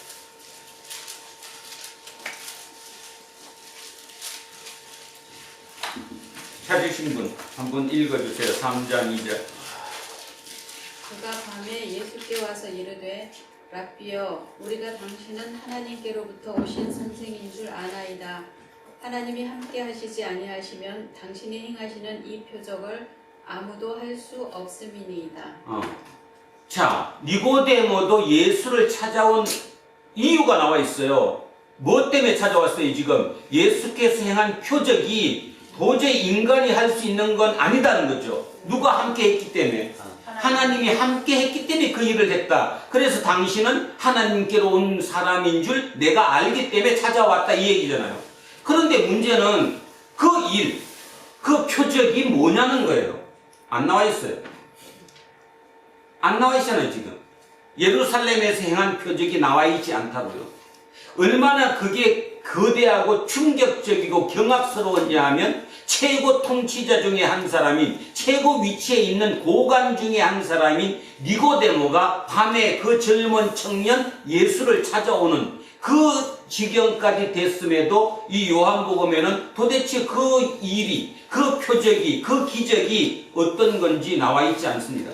찾으신 분 한번 읽어주세요. 3장 2절. 그가 밤에 예수께 와서 이르되 랍비여, 우리가 당신은 하나님께로부터 오신 선생인 줄 아나이다. 하나님이 함께 하시지 아니하시면 당신이 행하시는 이 표적을 아무도 할 수 없음이니이다. 자, 니고데모도 예수를 찾아온 이유가 나와 있어요. 뭐 때문에 찾아왔어요? 지금 예수께서 행한 표적이 도저히 인간이 할 수 있는 건 아니다는 거죠. 누가 함께 했기 때문에. 하나님이 함께 했기 때문에 그 일을 했다. 그래서 당신은 하나님께로 온 사람인 줄 내가 알기 때문에 찾아왔다 이 얘기잖아요. 그런데 문제는 그 일, 그 표적이 뭐냐는 거예요. 안 나와 있어요. 안 나와 있잖아요, 지금. 예루살렘에서 행한 표적이 나와 있지 않다고요. 얼마나 그게 거대하고 충격적이고 경악스러웠냐 하면 최고 통치자 중에 한 사람인, 최고 위치에 있는 고관 중에 한 사람인 니고데모가 밤에 그 젊은 청년 예수를 찾아오는 그 지경까지 됐음에도 이 요한복음에는 도대체 그 일이, 그 표적이, 그 기적이 어떤 건지 나와 있지 않습니다.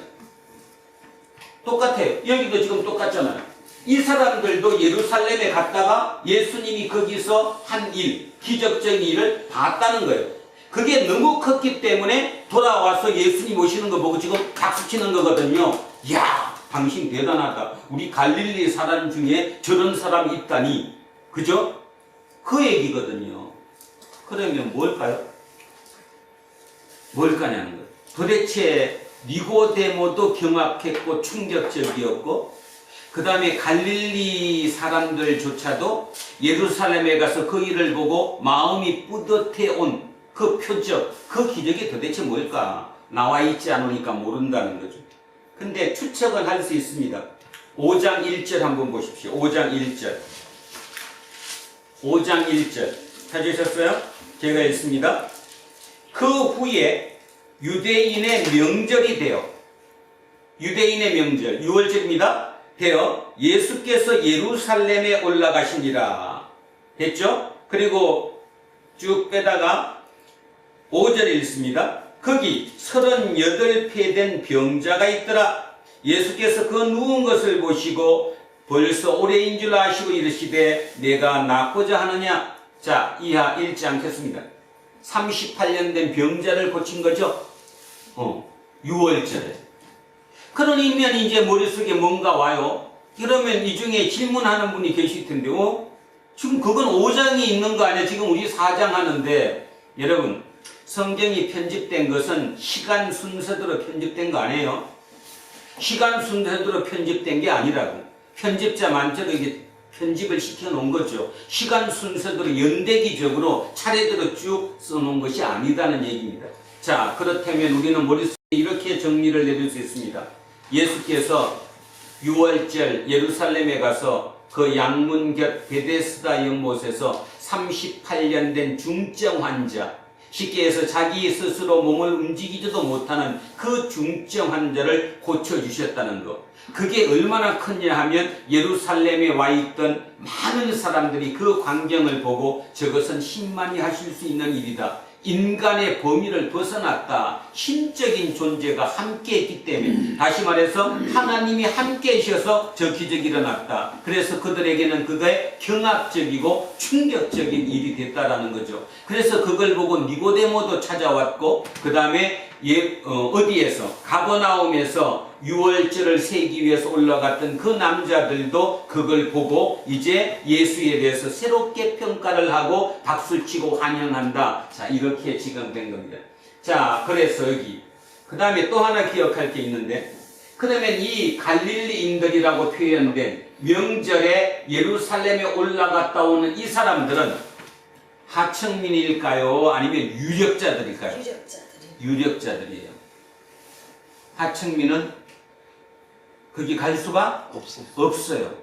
똑같아요. 여기도 지금 똑같잖아요. 이 사람들도 예루살렘에 갔다가 예수님이 거기서 한 일, 기적적인 일을 봤다는 거예요. 그게 너무 컸기 때문에 돌아와서 예수님 오시는 거 보고 지금 박수치는 거거든요. 야, 당신 대단하다. 우리 갈릴리 사람 중에 저런 사람이 있다니. 그죠? 그 얘기거든요. 그러면 뭘까요? 뭘까냐는 거예요. 도대체 니고데모도 경악했고 충격적이었고, 그 다음에 갈릴리 사람들조차도 예루살렘에 가서 그 일을 보고 마음이 뿌듯해 온 그 표적, 그 기적이 도대체 뭘까? 나와 있지 않으니까 모른다는 거죠. 근데 추측은 할 수 있습니다. 5장 1절 한번 보십시오. 5장 1절. 5장 1절. 찾으셨어요? 제가 읽습니다. 그 후에 유대인의 명절이 되어, 유대인의 명절, 6월절입니다. 되어 예수께서 예루살렘에 올라가시니라. 됐죠? 그리고 쭉 빼다가 5절 읽습니다. 거기 38배 된 병자가 있더라. 예수께서 그 누운 것을 보시고 벌써 오래인 줄 아시고 이르시되 내가 낫고자 하느냐. 자, 이하 읽지 않겠습니다. 38년 된 병자를 고친 거죠. 6월절에. 그러면 이제 머릿속에 뭔가 와요. 그러면 이 중에 질문하는 분이 계실 텐데, 지금 그건 5장이 있는 거 아니에요? 지금 우리 4장 하는데, 여러분, 성경이 편집된 것은 시간 순서대로 편집된 거 아니에요? 시간 순서대로 편집된 게 아니라고. 편집자 만저로 이게 편집을 시켜놓은 거죠. 시간 순서대로 연대기적으로 차례대로 쭉 써놓은 것이 아니다는 얘기입니다. 자, 그렇다면 우리는 머릿속에 이렇게 정리를 내릴 수 있습니다. 예수께서 6월절 예루살렘에 가서 그 양문 곁 베데스다 연못에서 38년 된 중증 환자, 쉽게 해서 자기 스스로 몸을 움직이지도 못하는 그 중증 환자를 고쳐주셨다는 것. 그게 얼마나 컸냐 하면 예루살렘에 와 있던 많은 사람들이 그 광경을 보고 저것은 신만이 하실 수 있는 일이다. 인간의 범위를 벗어났다. 신적인 존재가 함께 했기 때문에, 다시 말해서 하나님이 함께 하셔서 저 기적이 일어났다. 그래서 그들에게는 그게 경악적이고 충격적인 일이 됐다라는 거죠. 그래서 그걸 보고 니고데모도 찾아왔고, 그 다음에 어디에서? 가버나움에서 6월절을 세기 위해서 올라갔던 그 남자들도 그걸 보고 이제 예수에 대해서 새롭게 평가를 하고 박수치고 환영한다. 자, 이렇게 지금 된 겁니다. 자, 그래서 여기 그 다음에 또 하나 기억할 게 있는데, 그러면 이 갈릴리인들이라고 표현된 명절에 예루살렘에 올라갔다 오는 이 사람들은 하층민일까요? 아니면 유력자들일까요? 유력자들이에요. 하층민은 거기 갈 수가 없어요.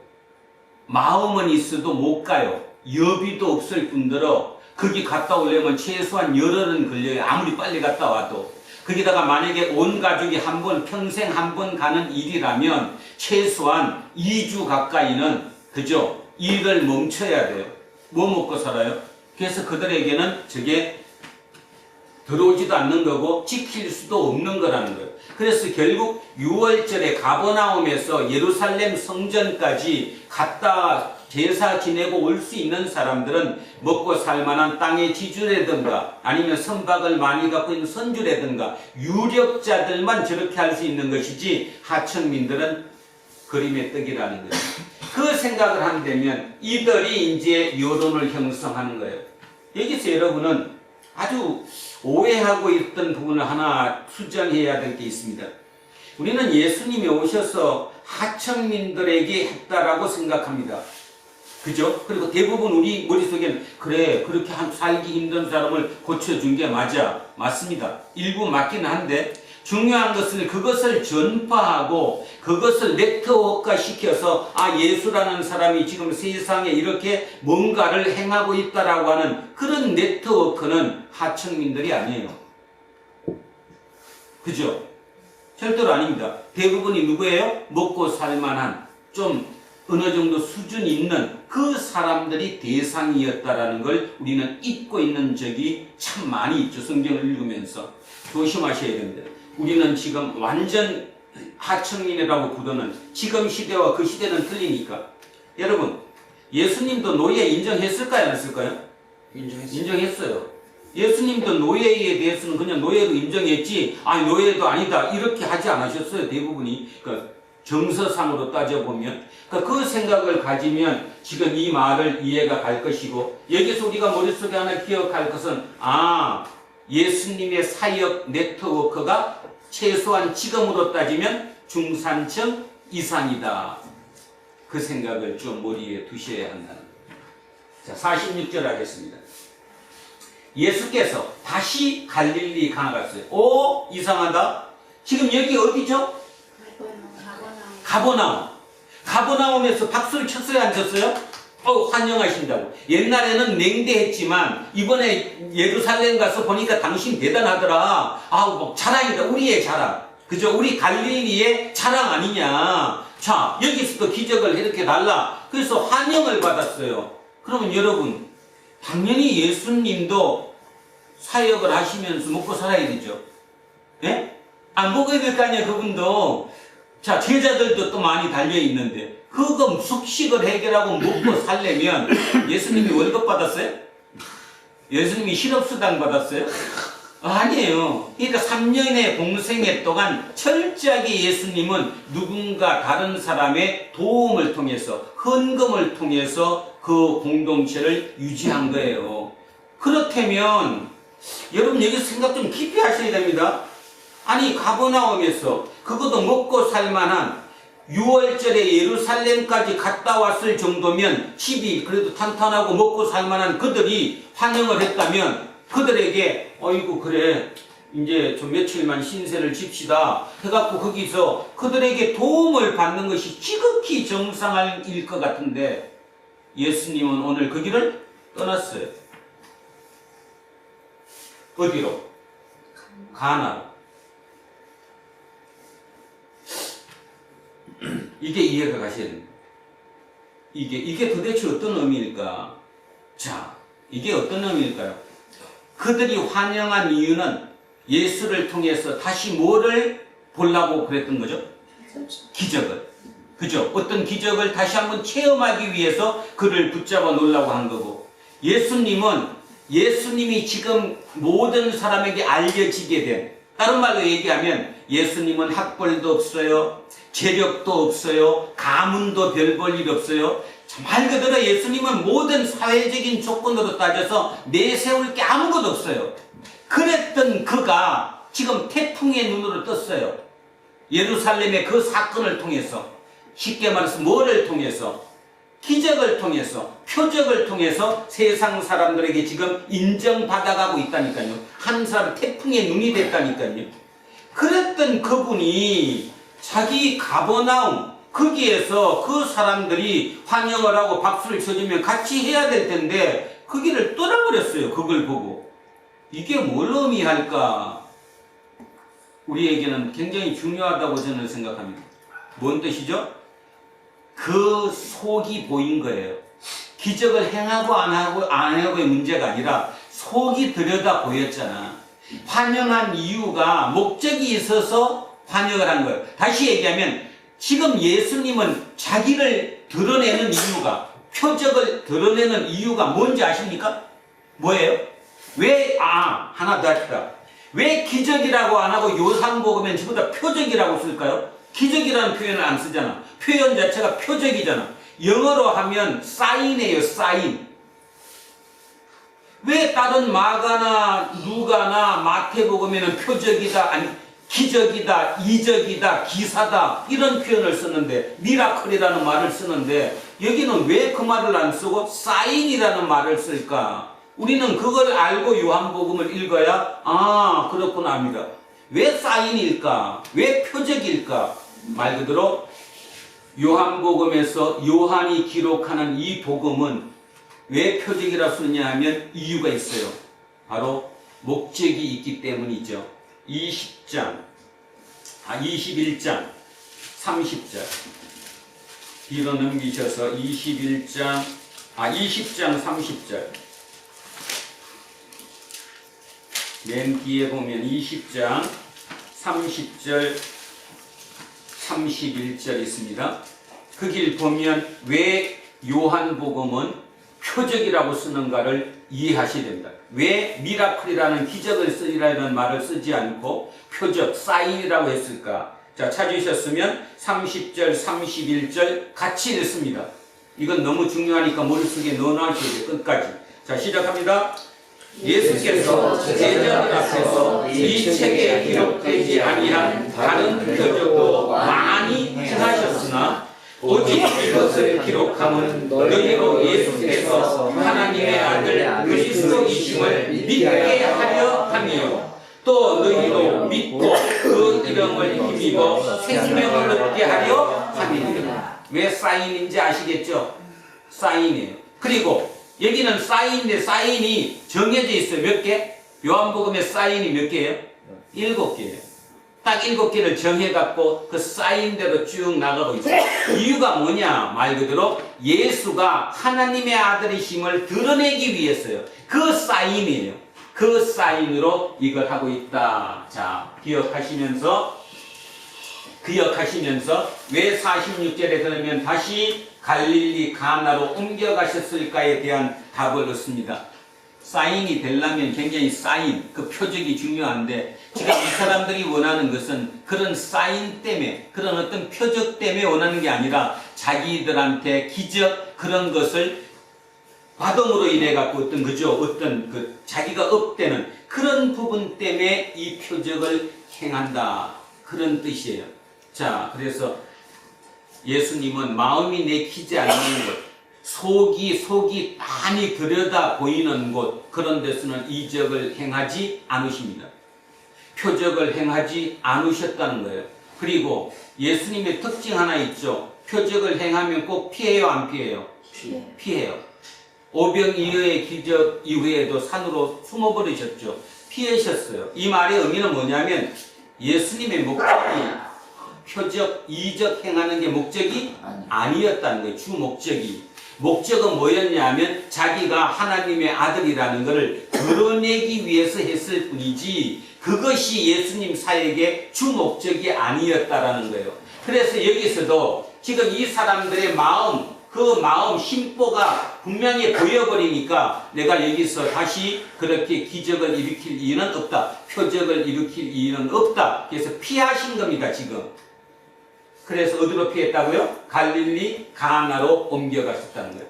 마음은 있어도 못 가요. 여비도 없을 뿐더러 거기 갔다 오려면 최소한 열흘은 걸려요. 아무리 빨리 갔다 와도. 거기다가 만약에 온 가족이 한 번, 평생 한 번 가는 일이라면 최소한 2주 가까이는, 그죠? 일을 멈춰야 돼요. 뭐 먹고 살아요? 그래서 그들에게는 저게 들어오지도 않는 거고 지킬 수도 없는 거라는 거예요. 그래서 결국 6월절에 가버나움에서 예루살렘 성전까지 갔다 제사 지내고 올 수 있는 사람들은 먹고 살만한 땅의 지주라든가 아니면 선박을 많이 갖고 있는 선주라든가 유력자들만 저렇게 할 수 있는 것이지 하층민들은 그림의 떡이라는 거예요. 그 생각을 한다면 이들이 이제 여론을 형성하는 거예요. 여기서 여러분은 아주 오해하고 있던 부분을 하나 수정해야 될 게 있습니다. 우리는 예수님이 오셔서 하층민들에게 했다라고 생각합니다. 그죠? 그리고 대부분 우리 머릿속에는 그래, 그렇게 살기 힘든 사람을 고쳐준 게 맞습니다. 일부 맞기는 한데 중요한 것은 그것을 전파하고 그것을 네트워크화 시켜서 예수라는 사람이 지금 세상에 이렇게 뭔가를 행하고 있다라고 하는 그런 네트워크는 하층민들이 아니에요. 그죠? 절대로 아닙니다. 대부분이 누구예요? 먹고 살만한 좀 어느 정도 수준 있는 그 사람들이 대상이었다라는 걸 우리는 잊고 있는 적이 참 많이 있죠. 성경을 읽으면서 조심하셔야 됩니다. 우리는 지금 완전 하층민이라고 부르는 지금 시대와 그 시대는 틀리니까. 여러분, 예수님도 노예 인정했을까요? 안 했을까요? 인정했어요. 예수님도 노예에 대해서는 그냥 노예로 인정했지, 아니 노예도 아니다 이렇게 하지 않으셨어요. 대부분이. 그러니까 정서상으로 따져보면 그 생각을 가지면 지금 이 말을 이해가 갈 것이고, 여기서 우리가 머릿속에 하나 기억할 것은 예수님의 사역 네트워크가 최소한 지금으로 따지면 중산층 이상이다. 그 생각을 좀 머리에 두셔야 한다는 거예요. 자, 46절 하겠습니다. 예수께서 다시 갈릴리 가나갔어요. 오, 이상하다. 지금 여기 어디죠? 가버나움. 가버나움에서 박수를 쳤어요, 안 쳤어요? 환영하신다고. 옛날에는 냉대했지만 이번에 예루살렘 가서 보니까 당신 대단하더라. 뭐 자랑이다. 우리의 자랑. 그죠? 우리 갈릴리의 자랑 아니냐. 자, 여기서도 기적을 이렇게 달라. 그래서 환영을 받았어요. 그러면 여러분, 당연히 예수님도 사역을 하시면서 먹고 살아야 되죠. 예? 안 먹어야 될 거 아니야, 그분도. 자, 제자들도 또 많이 달려있는데, 그거 숙식을 해결하고 먹고 살려면 예수님이 월급 받았어요? 예수님이 실업수당 받았어요? 아니에요. 그러니까 3년의 공생애 동안 철저하게 예수님은 누군가 다른 사람의 도움을 통해서, 헌금을 통해서 그 공동체를 유지한 거예요. 그렇다면 여러분 여기서 생각 좀 깊이 하셔야 됩니다. 아니 가버나움에서 그것도 먹고 살만한 6월절에 예루살렘까지 갔다 왔을 정도면 집이 그래도 탄탄하고 먹고 살만한 그들이 환영을 했다면 그들에게 어이구 그래 이제 좀 며칠만 신세를 집시다 해갖고 거기서 그들에게 도움을 받는 것이 지극히 정상일 것 같은데 예수님은 오늘 그 길을 떠났어요. 어디로? 가나로. 이게 이해가 가셔야 됩니다. 이게 도대체 어떤 의미일까? 자, 이게 어떤 의미일까요? 그들이 환영한 이유는 예수를 통해서 다시 뭐를 보려고 그랬던 거죠? 기적을. 그죠? 어떤 기적을 다시 한번 체험하기 위해서 그를 붙잡아 놓으려고 한 거고, 예수님이 지금 모든 사람에게 알려지게 된, 다른 말로 얘기하면 예수님은 학벌도 없어요, 재력도 없어요, 가문도 별 볼 일 없어요. 말 그대로 예수님은 모든 사회적인 조건으로 따져서 내세울 게 아무것도 없어요. 그랬던 그가 지금 태풍의 눈으로 떴어요. 예루살렘의 그 사건을 통해서, 쉽게 말해서 뭐를 통해서? 기적을 통해서, 표적을 통해서 세상 사람들에게 지금 인정받아가고 있다니까요. 한 사람 태풍의 눈이 됐다니까요. 그랬던 그분이 자기 가버나움 거기에서 그 사람들이 환영을 하고 박수를 쳐주면 같이 해야 될 텐데 그 길을 떠나버렸어요. 그걸 보고. 이게 뭘 의미할까? 우리에게는 굉장히 중요하다고 저는 생각합니다. 뭔 뜻이죠? 그 속이 보인 거예요. 기적을 행하고 안 하고의 문제가 아니라 속이 들여다 보였잖아. 환영한 이유가 목적이 있어서 환영을 한 거예요. 다시 얘기하면 지금 예수님은 자기를 드러내는 이유가, 표적을 드러내는 이유가 뭔지 아십니까? 뭐예요? 하나 더 합시다. 왜 기적이라고 안 하고 요한복음엔 전부 다 표적이라고 쓸까요? 기적이라는 표현을 안 쓰잖아. 표현 자체가 표적이잖아. 영어로 하면 사인이에요, 사인. 왜 다른 마가나 누가나 마태복음에는 표적이다, 아니 기적이다, 이적이다, 기사다 이런 표현을 쓰는데, 미라클이라는 말을 쓰는데 여기는 왜 그 말을 안 쓰고 사인이라는 말을 쓸까? 우리는 그걸 알고 요한복음을 읽어야 그렇구나 합니다. 왜 사인일까? 왜 표적일까? 말 그대로 요한복음에서 요한이 기록하는 이 복음은 왜 표적이라 쓰느냐 하면 이유가 있어요. 바로 목적이 있기 때문이죠. 21장 30절 뒤로 넘기셔서 21장 20장 30절. 맨 뒤에 보면 20장 30절 31절 있습니다. 그 길 보면 왜 요한복음은 표적이라고 쓰는가를 이해하셔야 됩니다. 왜 미라클이라는 기적을 쓰리라는 말을 쓰지 않고 표적, 사인이라고 했을까? 자, 찾으셨으면 30절, 31절 같이 읽습니다. 이건 너무 중요하니까 머릿속에 넣어놔주셔야 돼요. 끝까지. 자, 시작합니다. 예수께서 제자들 앞에서 이 책에 기록되지 아니한 다른 표적도 많이 행하셨으나 오직 이것을 기록함은 너희로 예수께서 하나님의 아들 그리스도이심을 믿게 하려 함이요 또 너희로 믿고 그 이름을 힘입어 생명을 얻게 하려 함이니라. 왜 사인인지 아시겠죠? 사인이에요. 그리고 여기는 사인인데 사인이 정해져 있어요. 몇 개? 요한복음의 사인이 몇 개예요? 7개예요. 딱 7개를 정해갖고 그 사인대로 쭉 나가고 있어요. 이유가 뭐냐? 말 그대로 예수가 하나님의 아들이심을 드러내기 위해서요. 그 사인이에요. 그 사인으로 이걸 하고 있다. 자, 기억하시면서 왜 46절에 그러면 다시 갈릴리 가나로 옮겨가셨을까에 대한 답을 얻습니다. 사인이 되려면 굉장히 사인, 그 표적이 중요한데 지금 이 사람들이 원하는 것은 그런 사인 때문에, 그런 어떤 표적 때문에 원하는 게 아니라 자기들한테 기적 그런 것을 과동으로 인해 갖고 어떤 그 자기가 업되는 그런 부분 때문에 이 표적을 행한다. 그런 뜻이에요. 자, 그래서 예수님은 마음이 내키지 않는 것, 속이 많이 들여다 보이는 곳, 그런 데서는 이적을 행하지 않으십니다. 표적을 행하지 않으셨다는 거예요. 그리고 예수님의 특징 하나 있죠. 표적을 행하면 꼭 피해요, 안 피해요? 피해요. 오병이어의 기적 이후에도 산으로 숨어버리셨죠. 피하셨어요. 이 말의 의미는 뭐냐면 예수님의 목적이 표적, 이적 행하는 게 목적이 아니었다는 거예요. 주 목적은 뭐였냐면 자기가 하나님의 아들이라는 것을 드러내기 위해서 했을 뿐이지 그것이 예수님 사역의 주 목적이 아니었다라는 거예요. 그래서 여기서도 지금 이 사람들의 마음, 그 마음 심보가 분명히 보여버리니까 내가 여기서 다시 그렇게 기적을 일으킬 이유는 없다. 표적을 일으킬 이유는 없다. 그래서 피하신 겁니다, 지금. 그래서 어디로 피했다고요? 갈릴리 가나로 옮겨가셨다는 거예요.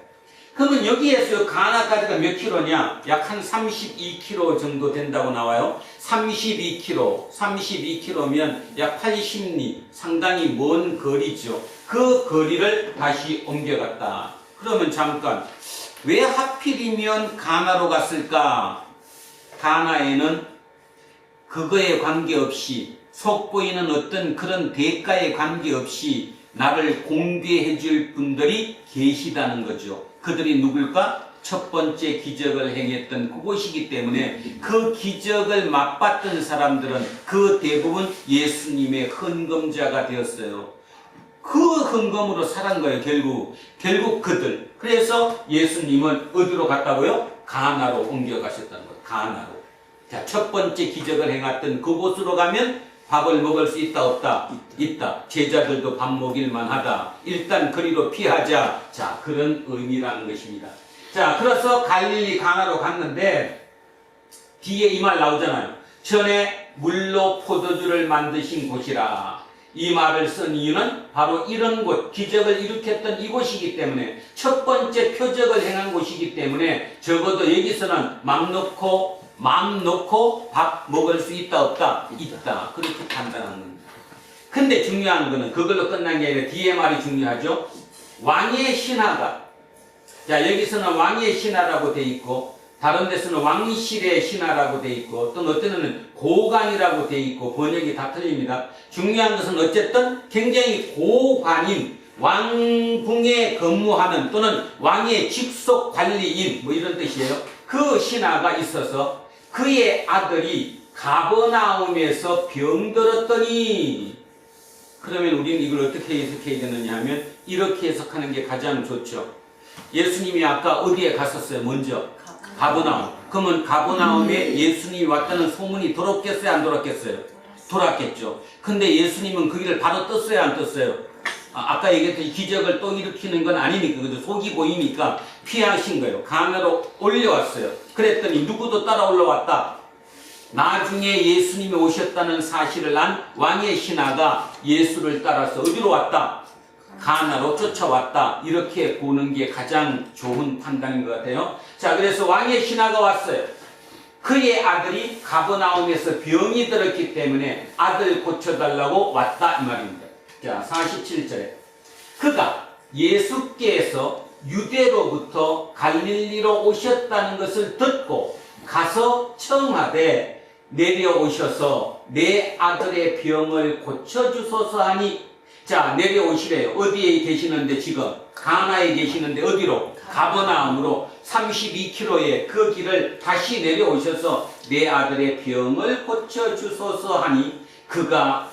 그러면 여기에서 가나까지가 몇 킬로냐? 약 한 32km 정도 된다고 나와요. 32km면 약 80리, 상당히 먼 거리죠. 그 거리를 다시 옮겨갔다. 그러면 잠깐, 왜 하필이면 가나로 갔을까? 가나에는 그거에 관계없이 속보이는 어떤 그런 대가에 관계없이 나를 공개해 줄 분들이 계시다는 거죠. 그들이 누굴까? 첫 번째 기적을 행했던 그곳이기 때문에 그 기적을 맛봤던 사람들은 그 대부분 예수님의 헌금자가 되었어요. 그 헌금으로 살은 거예요, 결국 그들. 그래서 예수님은 어디로 갔다고요? 가나로 옮겨가셨다는 거예요. 가나로. 자, 첫 번째 기적을 행했던 그곳으로 가면 밥을 먹을 수 있다, 없다? 있다. 제자들도 밥 먹일만 하다. 일단 거리로 피하자. 자, 그런 의미라는 것입니다. 자, 그래서 갈릴리 가나로 갔는데 뒤에 이 말 나오잖아요. 전에 물로 포도주를 만드신 곳이라. 이 말을 쓴 이유는 바로 이런 곳, 기적을 일으켰던 이곳이기 때문에, 첫 번째 표적을 행한 곳이기 때문에 적어도 여기서는 마음 놓고 밥 먹을 수 있다, 없다? 있다. 그렇게 판단하는 겁니다. 근데 중요한 거는 그걸로 끝난 게 아니라 뒤에 말이 중요하죠. 왕의 신하가, 자, 여기서는 왕의 신하라고 돼 있고 다른 데서는 왕실의 신하라고 돼 있고 또 어떤 데는 고관이라고 돼 있고 번역이 다 틀립니다. 중요한 것은 어쨌든 굉장히 고관인 왕궁에 근무하는 또는 왕의 직속 관리인 뭐 이런 뜻이에요. 그 신하가 있어서 그의 아들이 가버나움에서 병들었더니, 그러면 우리는 이걸 어떻게 해석해야 되느냐 하면 이렇게 해석하는 게 가장 좋죠. 예수님이 아까 어디에 갔었어요? 먼저 가버나움. 그러면 가버나움에 예수님이 왔다는 소문이 돌았겠어요? 안 돌았겠어요? 돌았겠죠. 근데 예수님은 그 길을 바로 떴어요? 안 떴어요? 아까 얘기했던 기적을 또 일으키는 건 아니니까, 그죠? 속이 보이니까 피하신 거예요. 가나로 올려왔어요. 그랬더니 누구도 따라 올라왔다. 나중에 예수님이 오셨다는 사실을 안 왕의 신하가 예수를 따라서 어디로 왔다? 가나로 쫓아왔다. 이렇게 보는 게 가장 좋은 판단인 것 같아요. 자, 그래서 왕의 신하가 왔어요. 그의 아들이 가버나움에서 병이 들었기 때문에 아들 고쳐달라고 왔다 이 말입니다. 자, 47절에 그가 예수께서 유대로부터 갈릴리로 오셨다는 것을 듣고 가서 청하되 내려오셔서 내 아들의 병을 고쳐주소서 하니. 자, 내려오시래요. 어디에 계시는데 지금? 가나에 계시는데 어디로? 가버나움으로 32km의 그 길을 다시 내려오셔서 내 아들의 병을 고쳐주소서 하니 그가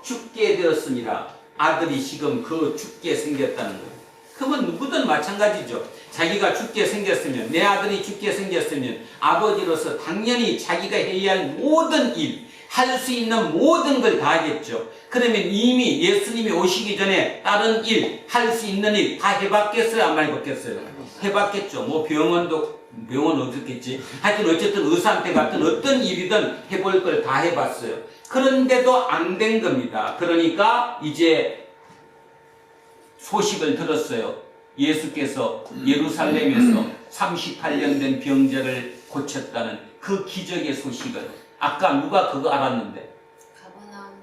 죽게 되었습니다. 아들이 지금 죽게 생겼다는 거예요. 그러면 누구든 마찬가지죠. 자기가 죽게 생겼으면, 내 아들이 죽게 생겼으면 아버지로서 당연히 자기가 해야 할 모든 일, 할 수 있는 모든 걸 다 하겠죠. 그러면 이미 예수님이 오시기 전에 다른 일, 할 수 있는 일 다 해봤겠어요? 안 해봤겠어요? 해봤겠죠. 뭐 병원 어떻겠지. 하여튼 어쨌든 의사한테 같은 어떤 일이든 해볼 걸 다 해봤어요. 그런데도 안 된 겁니다. 그러니까 이제 소식을 들었어요. 예수께서 예루살렘에서 38년 된 병자를 고쳤다는 그 기적의 소식을. 아까 누가 그거 알았는데?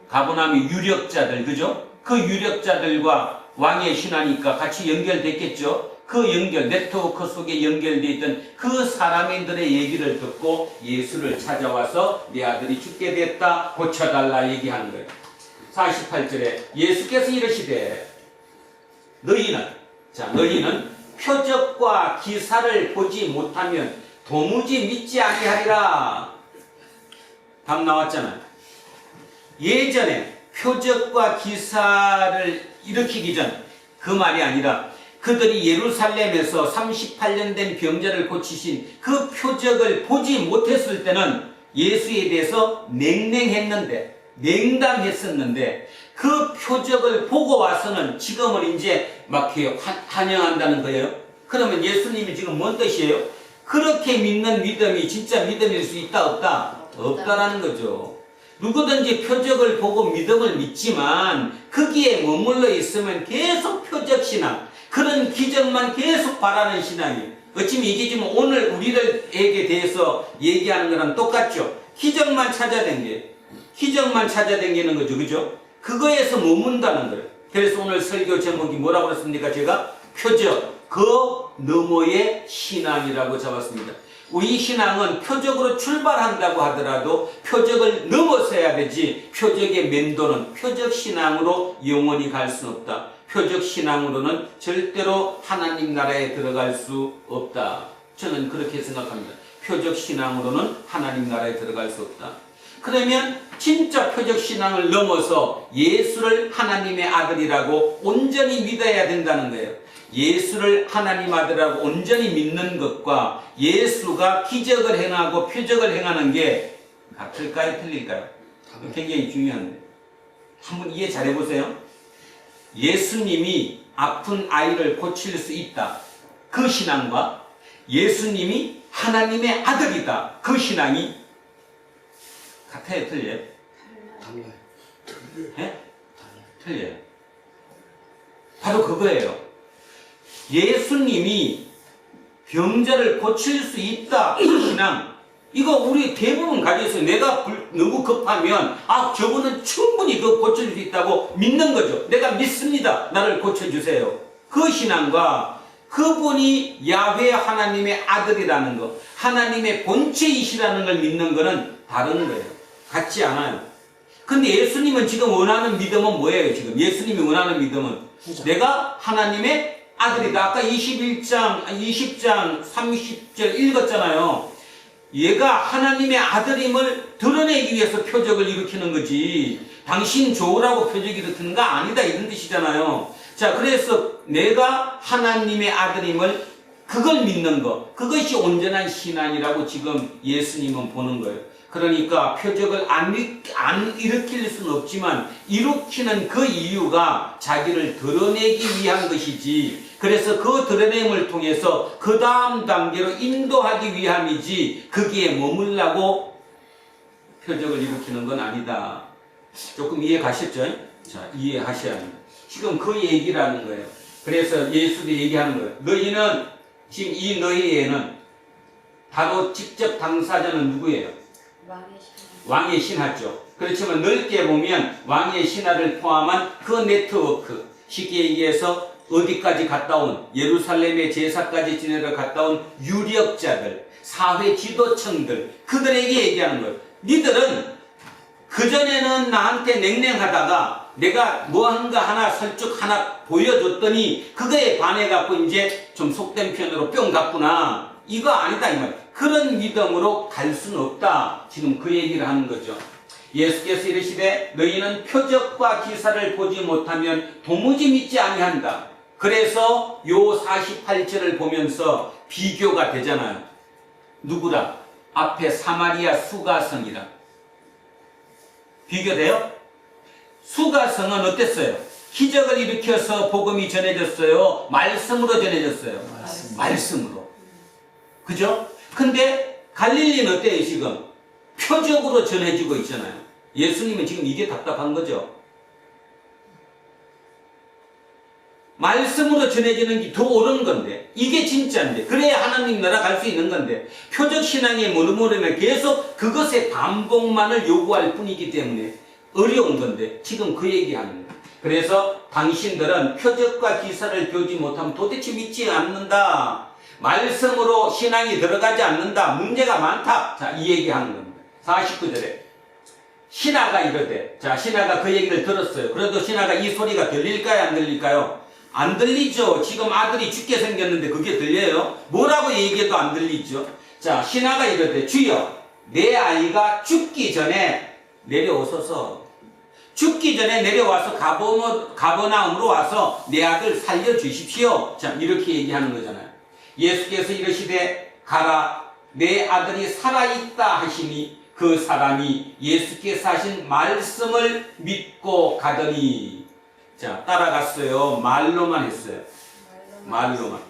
가버나움의 유력자들, 그죠? 그 유력자들과 왕의 신하니까 같이 연결됐겠죠? 그 네트워크 속에 연결되어 있던 그 사람들의 얘기를 듣고 예수를 찾아와서 내 아들이 죽게 됐다, 고쳐달라 얘기하는 거예요. 48절에 예수께서 이르시되 너희는 표적과 기사를 보지 못하면 도무지 믿지 아니하리라. 답 나왔잖아요. 예전에 표적과 기사를 일으키기 전 그 말이 아니라 그들이 예루살렘에서 38년 된 병자를 고치신 그 표적을 보지 못했을 때는 예수에 대해서 냉담했었는데 그 표적을 보고 와서는 지금은 이제 막 환영한다는 거예요. 그러면 예수님이 지금 뭔 뜻이에요? 그렇게 믿는 믿음이 진짜 믿음일 수 있다 없다? 없다라는 거죠. 누구든지 표적을 보고 믿음을 믿지만 거기에 머물러 있으면 계속 표적신앙, 그런 기적만 계속 바라는 신앙이에요. 어찌면 이게 지금 오늘 우리들에게 대해서 얘기하는 거랑 똑같죠. 기적만 찾아다니는 거죠. 그죠? 그거에서 머문다는 거예요. 그래서 오늘 설교 제목이 뭐라고 그랬습니까? 제가 표적, 그 너머의 신앙이라고 잡았습니다. 우리 신앙은 표적으로 출발한다고 하더라도 표적을 넘어서야 되지, 표적의 멘도는 표적신앙으로 영원히 갈 수 없다. 표적신앙으로는 절대로 하나님 나라에 들어갈 수 없다. 저는 그렇게 생각합니다. 표적신앙으로는 하나님 나라에 들어갈 수 없다. 그러면 진짜 표적신앙을 넘어서 예수를 하나님의 아들이라고 온전히 믿어야 된다는 거예요. 예수를 하나님 아들이라고 온전히 믿는 것과 예수가 기적을 행하고 표적을 행하는 게 같을까요? 틀릴까요? 굉장히 중요한데 한번 이해 잘 해보세요. 예수님이 아픈 아이를 고칠 수 있다, 그 신앙과 예수님이 하나님의 아들이다, 그 신앙이 같아요? 틀려요? 달라요. 네? 틀려요. 바로 그거예요. 예수님이 병자를 고칠 수 있다, 그 신앙, 이거 우리 대부분 가지고 있어요. 내가 너무 급하면 저분은 충분히 그 고칠 수 있다고 믿는 거죠. 내가 믿습니다, 나를 고쳐주세요. 그 신앙과 그분이 야훼 하나님의 아들이라는 거, 하나님의 본체이시라는 걸 믿는 거는 다른 거예요. 같지 않아요. 근데 예수님은 지금 원하는 믿음은 뭐예요? 지금 예수님이 원하는 믿음은 내가 하나님의 아들이다. 아까 20장 30절 읽었잖아요. 얘가 하나님의 아들임을 드러내기 위해서 표적을 일으키는 거지, 당신 좋으라고 표적 일으키는 거 아니다, 이런 뜻이잖아요. 자, 그래서 내가 하나님의 아들임을 그걸 믿는 것, 그것이 온전한 신앙이라고 지금 예수님은 보는 거예요. 그러니까 표적을 안 일으킬 수는 없지만 일으키는 그 이유가 자기를 드러내기 위한 것이지, 그래서 그 드러냄을 통해서 그 다음 단계로 인도하기 위함이지 거기에 머물라고 표적을 일으키는 건 아니다. 조금 이해 가셨죠? 자, 이해하셔야 합니다. 지금 그 얘기를 하는 거예요. 그래서 예수도 얘기하는 거예요. 너희는 지금 이 너희에는 바로 직접 당사자는 누구예요? 왕의 신하죠. 그렇지만 넓게 보면 왕의 신하를 포함한 그 네트워크, 쉽게 얘기해서 어디까지 갔다 온, 예루살렘의 제사까지 지내러 갔다 온 유력자들, 사회 지도층들, 그들에게 얘기하는 거예요. 니들은 그전에는 나한테 냉랭하다가 내가 뭐 한가 하나 설득 하나 보여줬더니 그거에 반해갖고 이제 좀 속된 표현으로 뿅 갔구나. 이거 아니다 이 말. 그런 믿음으로 갈 수는 없다. 지금 그 얘기를 하는 거죠. 예수께서 이르시되 너희는 표적과 기사를 보지 못하면 도무지 믿지 아니한다. 그래서 요 48절을 보면서 비교가 되잖아요. 누구랑? 앞에 사마리아 수가성이랑 비교돼요? 수가성은 어땠어요? 기적을 일으켜서 복음이 전해졌어요? 말씀으로 전해졌어요? 말씀으로. 그죠? 근데 갈릴리는 어때요 지금? 표적으로 전해지고 있잖아요. 예수님은 지금 이게 답답한 거죠. 말씀으로 전해지는 게 더 옳은 건데, 이게 진짜인데, 그래야 하나님 나라 갈 수 있는 건데, 표적 신앙에 머무르면 계속 그것의 반복만을 요구할 뿐이기 때문에 어려운 건데, 지금 그 얘기하는 거예요. 그래서 당신들은 표적과 기사를 배우지 못하면 도대체 믿지 않는다. 말씀으로 신앙이 들어가지 않는다. 문제가 많다. 자, 이 얘기하는 겁니다. 49절에 신하가 이러대. 자, 신하가 그 얘기를 들었어요. 그래도 신하가 이 소리가 들릴까요? 안 들릴까요? 안 들리죠. 지금 아들이 죽게 생겼는데 그게 들려요? 뭐라고 얘기해도 안 들리죠. 자, 신하가 이러대. 주여, 내 아이가 죽기 전에 내려오소서. 죽기 전에 내려와서 가버나움으로 와서 내 아들 살려주십시오. 자, 이렇게 얘기하는 거잖아요. 예수께서 이르시되 가라, 내 아들이 살아있다 하시니 그 사람이 예수께서 하신 말씀을 믿고 가더니, 자, 따라갔어요. 말로만 했어요. 말로만.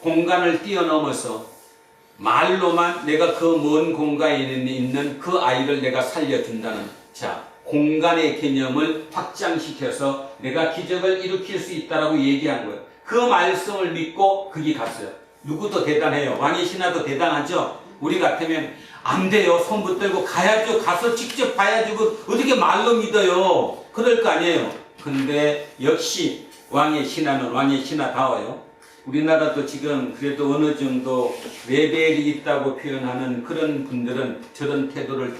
공간을 뛰어넘어서 말로만 내가 그 먼 공간에 있는 그 아이를 내가 살려준다는, 자, 공간의 개념을 확장시켜서 내가 기적을 일으킬 수 있다라고 얘기한 거예요. 그 말씀을 믿고 거기 갔어요. 누구도 대단해요. 왕의 신하도 대단하죠. 우리 같으면 안 돼요. 손 붙들고 가야죠. 가서 직접 봐야죠. 어떻게 말로 믿어요. 그럴 거 아니에요. 근데 역시 왕의 신하는 왕의 신하다워요. 우리나라도 지금 그래도 어느 정도 레벨이 있다고 표현하는 그런 분들은 저런 태도를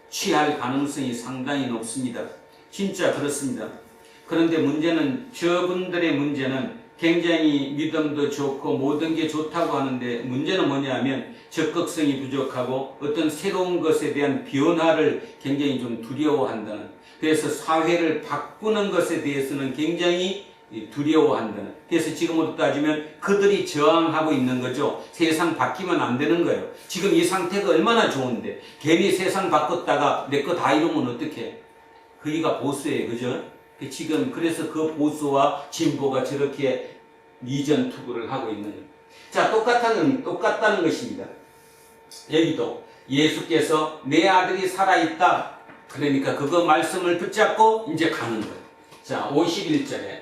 취할 가능성이 상당히 높습니다. 진짜 그렇습니다. 그런데 문제는, 저분들의 문제는 굉장히 믿음도 좋고 모든 게 좋다고 하는데, 문제는 뭐냐면 적극성이 부족하고 어떤 새로운 것에 대한 변화를 굉장히 좀 두려워한다는, 그래서 사회를 바꾸는 것에 대해서는 굉장히 두려워한다는, 그래서 지금으로 따지면 그들이 저항하고 있는 거죠. 세상 바뀌면 안 되는 거예요. 지금 이 상태가 얼마나 좋은데 괜히 세상 바꿨다가 내 거 다 이러면 어떡해. 거기가 보수예요. 그죠? 지금 그래서 그 보수와 진보가 저렇게 이전 투구를 하고 있는 거예요. 자, 똑같다는 것입니다. 여기도 예수께서 내 아들이 살아있다. 그러니까 그거 말씀을 붙잡고 이제 가는 거예요. 자, 51절에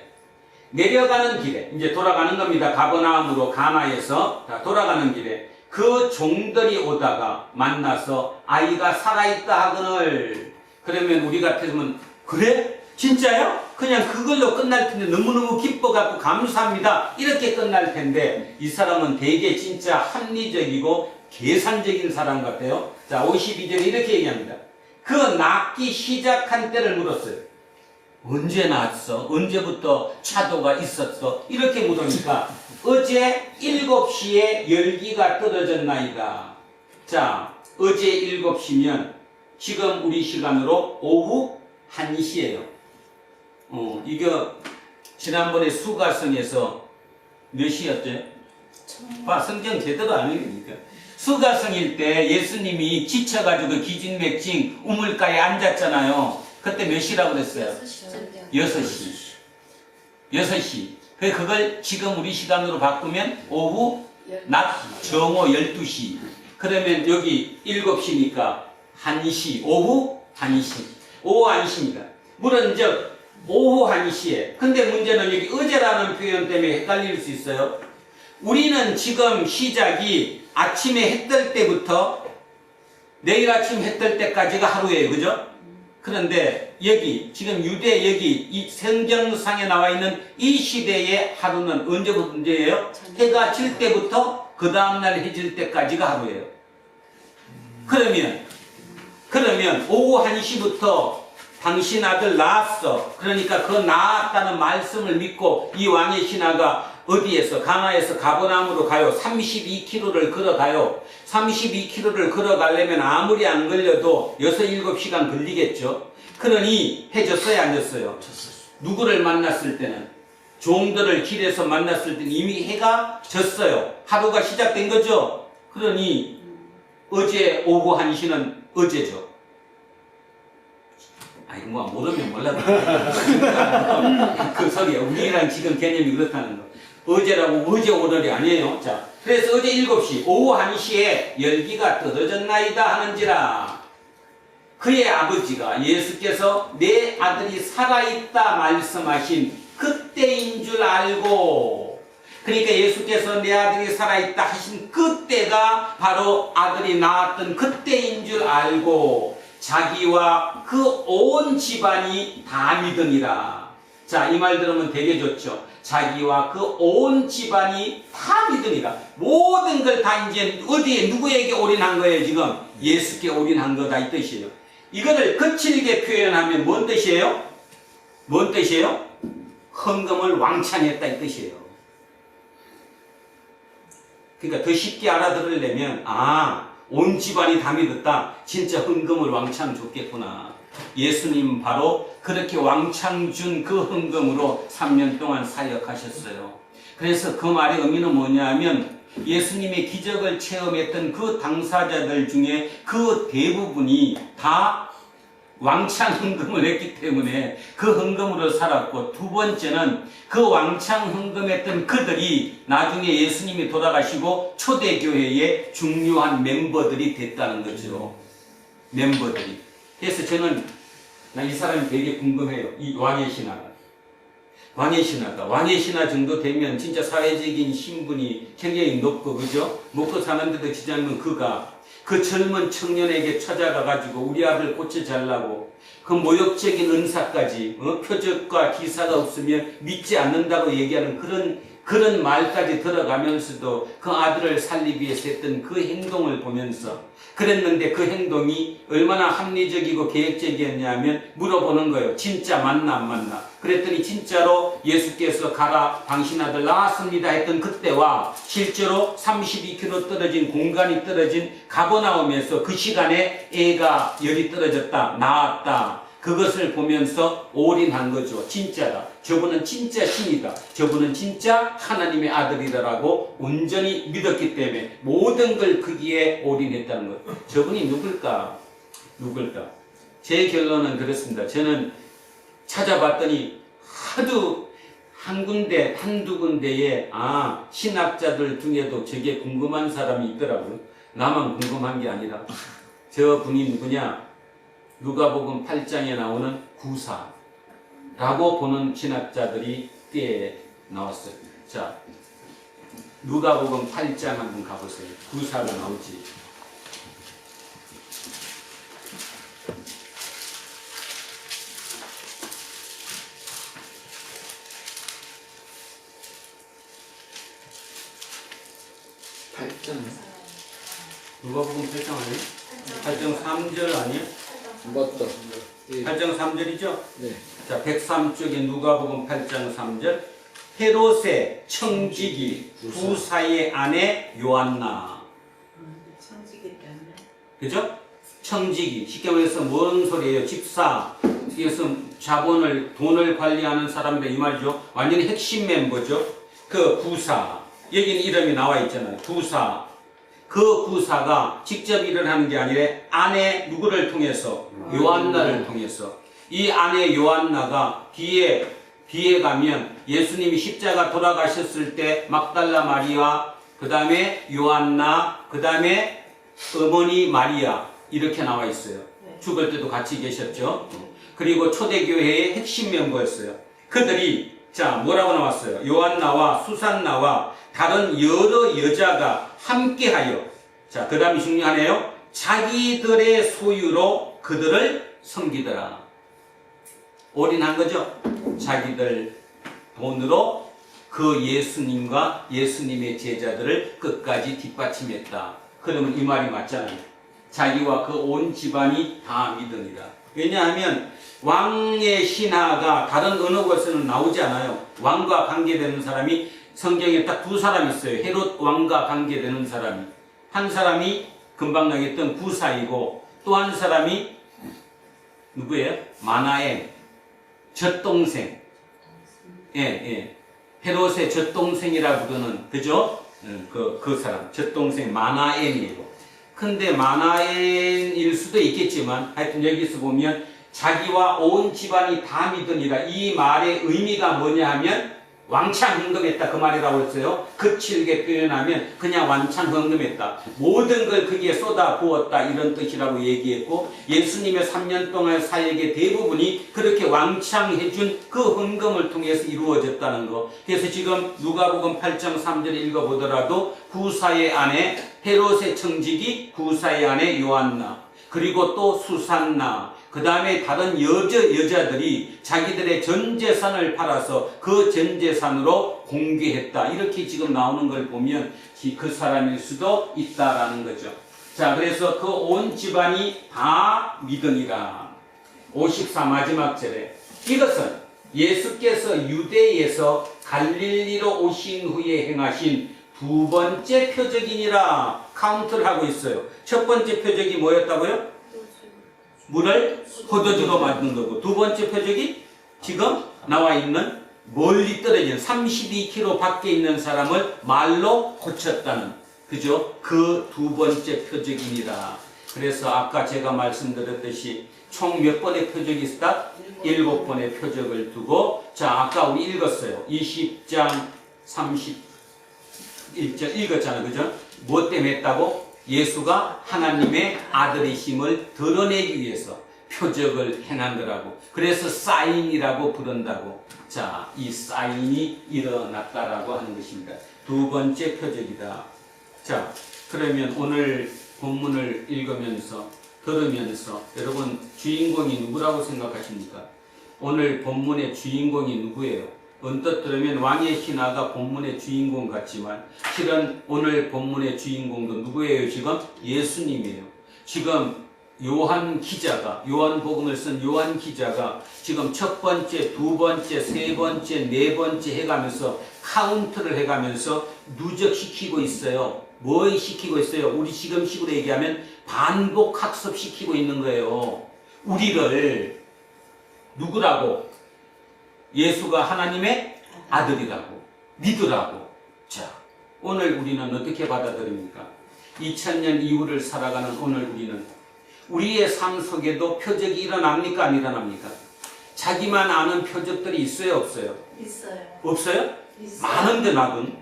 내려가는 길에 이제 돌아가는 겁니다. 가버나움으로 가나에서 돌아가는 길에 그 종들이 오다가 만나서 아이가 살아있다 하거늘. 그러면 우리 같으면 그래? 진짜요? 그냥 그걸로 끝날 텐데 너무너무 기뻐갖고 감사합니다. 이렇게 끝날 텐데 이 사람은 되게 진짜 합리적이고 계산적인 사람 같아요. 자, 52절에 이렇게 얘기합니다. 그 낳기 시작한 때를 물었어요. 언제 낳았어? 언제부터 차도가 있었어? 이렇게 물으니까 어제 7시에 열기가 떨어졌나이다. 자, 어제 7시면 지금 우리 시간으로 오후 1시예요. 이거 지난번에 수가성에서 몇 시였죠? 봐, 성경 제대로 안 읽으니까. 수가성일 때 예수님이 지쳐가지고 기진맥진 우물가에 앉았잖아요. 그때 몇 시라고 그랬어요? 6시. 6시. 그걸 지금 우리 시간으로 바꾸면 오후 낮 정오 12시. 그러면 여기 7시니까 1시. 오후 1시. 오후 1시입니다. 물은즉 오후 1시에. 근데 문제는 여기 어제라는 표현 때문에 헷갈릴 수 있어요. 우리는 지금 시작이 아침에 해 뜰 때부터 내일 아침 해 뜰 때까지가 하루예요. 그죠? 그런데 여기 지금 유대 여기 이 성경상에 나와 있는 이 시대의 하루는 언제부터 언제예요? 해가 질 때부터 그 다음날 해 질 때까지가 하루예요. 그러면 오후 1시부터 당신 아들 낳았어. 그러니까 그 낳았다는 말씀을 믿고 이 왕의 신하가 어디에서 가나에서 가버나움으로 가요. 32km를 걸어가요. 32km를 걸어가려면 아무리 안 걸려도 6-7시간 걸리겠죠. 그러니 해졌어요, 안 졌어요? 누구를 만났을 때는 종들을 길에서 만났을 때는 이미 해가 졌어요. 하루가 시작된 거죠. 그러니 어제 오후 1시는 어제죠. 아이 뭐 모르면 몰라도 그 소리야. 우리랑 지금 개념이 그렇다는 거. 어제라고 어제 오늘이 아니에요. 자, 그래서 어제 7시 오후 1시에 열기가 떨어졌나이다 하는지라 그의 아버지가 예수께서 내 아들이 살아있다 말씀하신 그때인 줄 알고, 그러니까 예수께서 내 아들이 살아있다 하신 그때가 바로 아들이 낳았던 그때인 줄 알고 자기와 그 온 집안이 다 믿으니라. 자, 이 말 들으면 되게 좋죠. 자기와 그 온 집안이 다 믿으니라. 모든 걸 다 이제 어디에 누구에게 올인한 거예요? 지금 예수께 올인한 거다 이 뜻이에요. 이거를 거칠게 표현하면 뭔 뜻이에요? 뭔 뜻이에요? 헌금을 왕창 했다 이 뜻이에요. 그러니까 더 쉽게 알아들으려면 온 집안이 다 믿었다. 진짜 헌금을 왕창 줬겠구나. 예수님 바로 그렇게 왕창 준 그 헌금으로 3년 동안 사역하셨어요. 그래서 그 말의 의미는 뭐냐 하면 예수님의 기적을 체험했던 그 당사자들 중에 그 대부분이 다 왕창 헌금을 했기 때문에 그 헌금으로 살았고, 두 번째는 그 왕창 헌금했던 그들이 나중에 예수님이 돌아가시고 초대교회의 중요한 멤버들이 됐다는 거죠. 멤버들이. 그래서 저는 이 사람이 되게 궁금해요. 이 왕의 신하가. 왕의 신하 정도 되면 진짜 사회적인 신분이 굉장히 높고, 그죠? 먹고 사는데도 지지 않는 그가 그 젊은 청년에게 찾아가가지고 우리 아들 고쳐달라고 그 모욕적인 은사까지 표적과 기사가 없으면 믿지 않는다고 얘기하는 그런 말까지 들어가면서도 그 아들을 살리기 위해서 했던 그 행동을 보면서 그랬는데 그 행동이 얼마나 합리적이고 계획적이었냐면 물어보는 거예요. 진짜 맞나 안 맞나? 그랬더니 진짜로 예수께서 가라 당신 아들 낳았습니다 했던 그때와 실제로 32km 떨어진 공간이 떨어진 가버나움에서 그 시간에 애가 열이 떨어졌다 낳았다, 그것을 보면서 올인한 거죠. 진짜다. 저분은 진짜 신이다. 저분은 진짜 하나님의 아들이다라고 온전히 믿었기 때문에 모든 걸 거기에 올인했다는 거예요. 저분이 누굴까? 제 결론은 그렇습니다. 저는 찾아봤더니 하도 한두 군데에 신학자들 중에도 저게 궁금한 사람이 있더라고요. 나만 궁금한 게 아니라 저 분이 누구냐? 누가복음 8장에 나오는 구사라고 보는 신학자들이 꽤 나왔어요. 자, 누가복음 8장 한번 가보세요. 구사가 나오지. 누가복음 8장 아니에요? 8장 3절 아니에요? 맞다. 8장 3절이죠? 네. 자, 103쪽에 누가복음 8장 3절. 헤롯의 청지기 구사의 아내 요한나. 청지기 때문에. 그죠? 청지기. 쉽게 말해서 뭔 소리예요? 집사. 예수께서 돈을 관리하는 사람들 이 말이죠. 완전히 핵심 멤버죠. 그 부사. 여기는 이름이 나와 있잖아요. 부사. 그 부사가 직접 일을 하는 게 아니라 아내 누구를 통해서? 요한나를 통해서. 이 아내 요한나가 뒤에 가면 예수님이 십자가 돌아가셨을 때 막달라 마리아, 그 다음에 요한나, 그 다음에 어머니 마리아 이렇게 나와 있어요. 죽을 때도 같이 계셨죠. 그리고 초대교회의 핵심 멤버였어요. 그들이 자 뭐라고 나왔어요? 요한나와 수산나와 다른 여러 여자가 함께하여 자 그 다음이 중요하네요. 자기들의 소유로 그들을 섬기더라. 올인한 거죠. 자기들 돈으로 그 예수님과 예수님의 제자들을 끝까지 뒷받침했다. 그러면 이 말이 맞잖아요. 자기와 그 온 집안이 다 믿으니라. 왜냐하면 왕의 신하가 다른 어느 곳에는 나오지 않아요. 왕과 관계되는 사람이 성경에 딱 두 사람 있어요. 헤롯 왕과 관계되는 사람이. 한 사람이 금방 나겠던 부사이고 또 한 사람이 누구예요? 마나엘 젖동생. 예. 헤롯의 젖동생이라 부르는 그죠? 그 사람 젖동생 마나엘이에요. 근데 마나엘일 수도 있겠지만 하여튼 여기서 보면 자기와 온 집안이 다 믿으니라. 이 말의 의미가 뭐냐 하면 왕창 헌금했다 그 말이라고 했어요. 거칠게 표현하면 그냥 왕창 헌금했다. 모든 걸 거기에 쏟아 부었다 이런 뜻이라고 얘기했고 예수님의 3년 동안 사역의 대부분이 그렇게 왕창 해준 그 헌금을 통해서 이루어졌다는 거. 그래서 지금 누가복음 8장 3절 읽어보더라도 구사의 아내 헤롯의 청지기 구사의 아내 요한나 그리고 또 수산나 그 다음에 다른 여자들이 자기들의 전 재산을 팔아서 그 전 재산으로 공개했다. 이렇게 지금 나오는 걸 보면 그 사람일 수도 있다라는 거죠. 자, 그래서 그 온 집안이 다 믿으니라. 54 마지막 절에 이것은 예수께서 유대에서 갈릴리로 오신 후에 행하신 두 번째 표적이니라. 카운트를 하고 있어요. 첫 번째 표적이 뭐였다고요? 물을 포도주로 만든 거고 두 번째 표적이 지금 나와 있는 멀리 떨어진 32km 밖에 있는 사람을 말로 고쳤다는 그죠? 그 두 번째 표적이니라. 그래서 아까 제가 말씀드렸듯이 총 몇 번의 표적이 있었다? 7번의 표적을 두고 자 아까 우리 읽었어요. 20장 31절 읽었잖아요. 그죠? 뭐 때문에 했다고? 예수가 하나님의 아들이심을 드러내기 위해서 표적을 행한 거라고. 그래서 사인이라고 부른다고. 자, 이 사인이 일어났다라고 하는 것입니다. 두 번째 표적이다. 자, 그러면 오늘 본문을 읽으면서 들으면서 여러분 주인공이 누구라고 생각하십니까? 오늘 본문의 주인공이 누구예요? 언뜻 들으면 왕의 신하가 본문의 주인공 같지만 실은 오늘 본문의 주인공도 누구예요? 지금 예수님이에요. 지금 요한 기자가 요한복음을 쓴 요한 기자가 지금 첫 번째, 두 번째, 세 번째, 네 번째 해가면서 카운트를 해가면서 누적시키고 있어요. 뭘 시키고 있어요? 우리 지금식으로 얘기하면 반복 학습시키고 있는 거예요. 우리를 누구라고? 예수가 하나님의 아들이라고 믿으라고. 자, 오늘 우리는 어떻게 받아들입니까? 2000년 이후를 살아가는 오늘 우리는 우리의 삶 속에도 표적이 일어납니까? 안 일어납니까? 자기만 아는 표적들이 있어요? 없어요? 있어요. 없어요? 있어요. 많은데 나는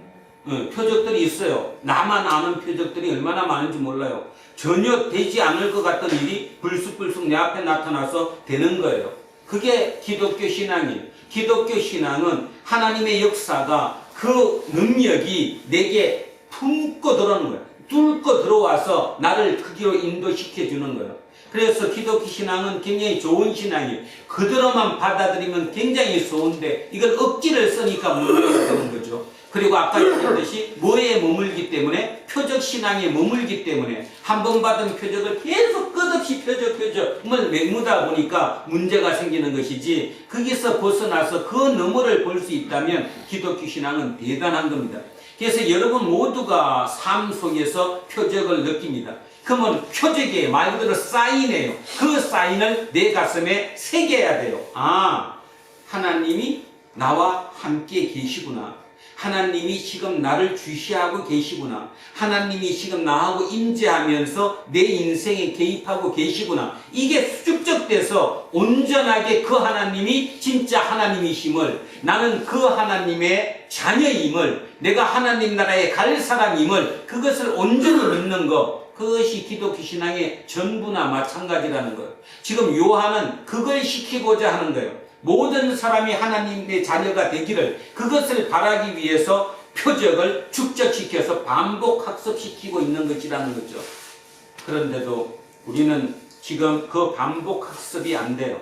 표적들이 있어요. 나만 아는 표적들이 얼마나 많은지 몰라요. 전혀 되지 않을 것 같던 일이 불쑥불쑥 내 앞에 나타나서 되는 거예요. 그게 기독교 신앙이에요. 기독교 신앙은 하나님의 역사가 그 능력이 내게 품고 들어오는 거예요. 뚫고 들어와서 나를 그 길로 인도시켜 주는 거예요. 그래서 기독교 신앙은 굉장히 좋은 신앙이에요. 그대로만 받아들이면 굉장히 좋은데 이건 억지를 쓰니까 문제가 되는 거죠. 그리고 아까 얘기했듯이 뭐에 머물기 때문에 표적 신앙에 머물기 때문에 한 번 받은 표적을 계속 끝없이 표적을 맹무다 보니까 문제가 생기는 것이지 거기서 벗어나서 그 너머를 볼 수 있다면 기독교 신앙은 대단한 겁니다. 그래서 여러분 모두가 삶 속에서 표적을 느낍니다. 그러면 표적이에요. 말 그대로 사인이에요. 그 사인을 내 가슴에 새겨야 돼요. 아, 하나님이 나와 함께 계시구나. 하나님이 지금 나를 주시하고 계시구나. 하나님이 지금 나하고 임재하면서 내 인생에 개입하고 계시구나. 이게 축적돼서 온전하게 그 하나님이 진짜 하나님이심을, 나는 그 하나님의 자녀임을, 내가 하나님 나라에 갈 사람임을, 그것을 온전히 믿는 것, 그것이 기독교 신앙의 전부나 마찬가지라는 거예요. 지금 요한은 그걸 시키고자 하는 거예요. 모든 사람이 하나님의 자녀가 되기를, 그것을 바라기 위해서 표적을 축적시켜서 반복 학습시키고 있는 것이라는 거죠. 그런데도 우리는 지금 그 반복 학습이 안 돼요.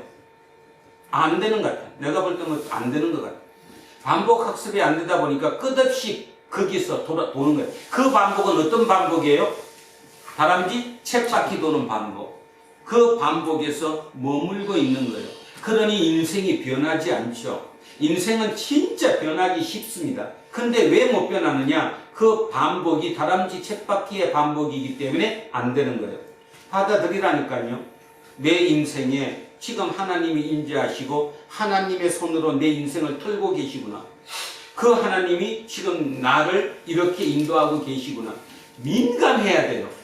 안 되는 것 같아요. 내가 볼 때는 안 되는 것 같아요. 반복 학습이 안 되다 보니까 끝없이 거기서 도는 거예요. 그 반복은 어떤 반복이에요? 다람쥐 쳇바퀴 도는 반복. 그 반복에서 머물고 있는 거예요. 그러니 인생이 변하지 않죠. 인생은 진짜 변하기 쉽습니다. 근데 왜 못 변하느냐? 그 반복이 다람쥐 쳇바퀴의 반복이기 때문에 안 되는 거예요. 받아들이라니까요. 내 인생에 지금 하나님이 임재하시고 하나님의 손으로 내 인생을 털고 계시구나. 그 하나님이 지금 나를 이렇게 인도하고 계시구나. 민감해야 돼요.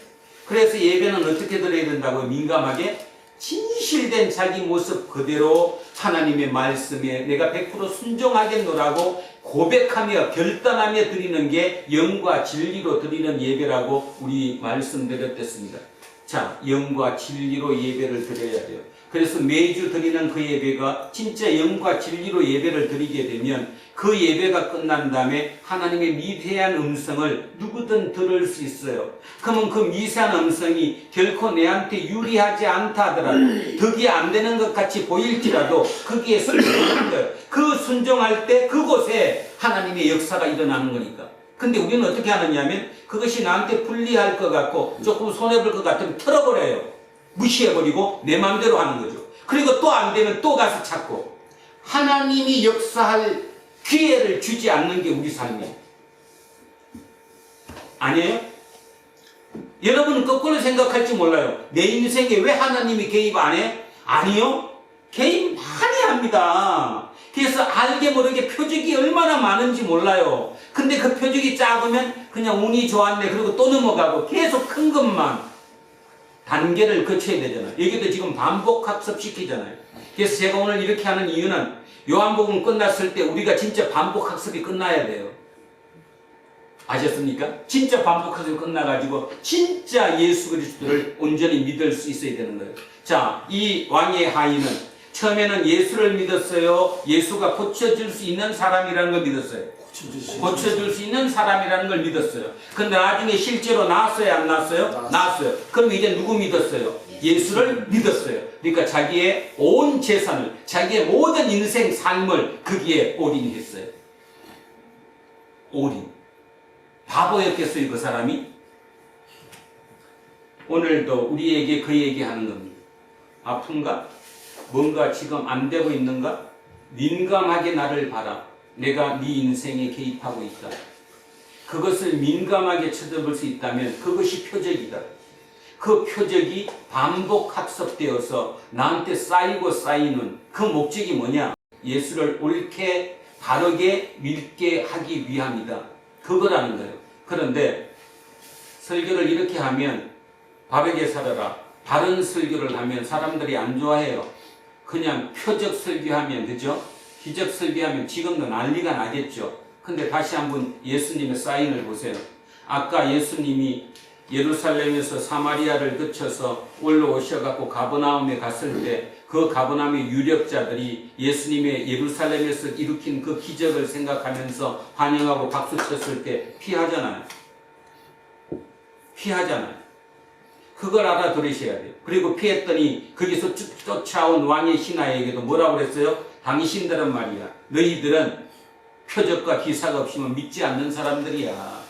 그래서 예배는 어떻게 드려야 된다고요? 민감하게 진실된 자기 모습 그대로 하나님의 말씀에 내가 100% 순종하겠노라고 고백하며 결단하며 드리는 게 영과 진리로 드리는 예배라고 우리 말씀드렸습니다. 자, 영과 진리로 예배를 드려야 돼요. 그래서 매주 드리는 그 예배가 진짜 영과 진리로 예배를 드리게 되면 그 예배가 끝난 다음에 하나님의 미세한 음성을 누구든 들을 수 있어요. 그러면 그 미세한 음성이 결코 내한테 유리하지 않다 하더라도, 덕이 안 되는 것 같이 보일지라도 거기에 순종하는 거예요. 그 순종할 때 그곳에 하나님의 역사가 일어나는 거니까. 근데 우리는 어떻게 하느냐면 그것이 나한테 불리할 것 같고 조금 손해볼 것 같으면 털어버려요. 무시해버리고 내 마음대로 하는 거죠. 그리고 또 안 되면 또 가서 찾고, 하나님이 역사할 기회를 주지 않는 게 우리 삶이에요. 아니에요? 여러분은 거꾸로 생각할지 몰라요. 내 인생에 왜 하나님이 개입 안 해? 아니요. 개입 많이 합니다. 그래서 알게 모르게 표적이 얼마나 많은지 몰라요. 근데 그 표적이 작으면 그냥 운이 좋았네 그리고 또 넘어가고 계속 큰 것만 단계를 거쳐야 되잖아요. 여기도 지금 반복 학습시키잖아요. 그래서 제가 오늘 이렇게 하는 이유는 요한복음 끝났을 때 우리가 진짜 반복 학습이 끝나야 돼요. 아셨습니까? 진짜 반복 학습이 끝나가지고 진짜 예수 그리스도를 온전히 믿을 수 있어야 되는 거예요. 자, 이 왕의 하인은 처음에는 예수를 믿었어요. 예수가 고쳐줄 수 있는 사람이라는 걸 믿었어요. 고쳐줄 수 있는 사람이라는 걸 믿었어요. 근데 나중에 실제로 나왔어요? 안 나왔어요? 나왔어요. 그럼 이제 누구 믿었어요? 예수를 믿었어요. 그러니까 자기의 온 재산을, 자기의 모든 인생 삶을 거기에 올인했어요. 올인. 바보였겠어요, 그 사람이? 오늘도 우리에게 그 얘기하는 겁니다. 아픈가? 뭔가 지금 안 되고 있는가? 민감하게 나를 봐라. 내가 네 인생에 개입하고 있다. 그것을 민감하게 쳐다볼 수 있다면 그것이 표적이다. 그 표적이 반복 학습되어서 나한테 쌓이고 쌓이는 그 목적이 뭐냐? 예수를 옳게 바르게 믿게 하기 위함이다. 그거라는 거예요. 그런데 설교를 이렇게 하면 바르게 살아라. 바른 설교를 하면 사람들이 안 좋아해요. 그냥 표적 설교하면, 그죠? 기적 설교하면 지금도 난리가 나겠죠. 근데 다시 한번 예수님의 사인을 보세요. 아까 예수님이 예루살렘에서 사마리아를 거쳐서 올라오셔갖고 가버나움에 갔을 때 그 가버나움의 유력자들이 예수님의 예루살렘에서 일으킨 그 기적을 생각하면서 환영하고 박수 쳤을 때 피하잖아요. 피하잖아요. 그걸 알아들으셔야 돼요. 그리고 피했더니 거기서 쫓아온 왕의 신하에게도 뭐라고 그랬어요? 당신들은 말이야, 너희들은 표적과 기사가 없으면 믿지 않는 사람들이야.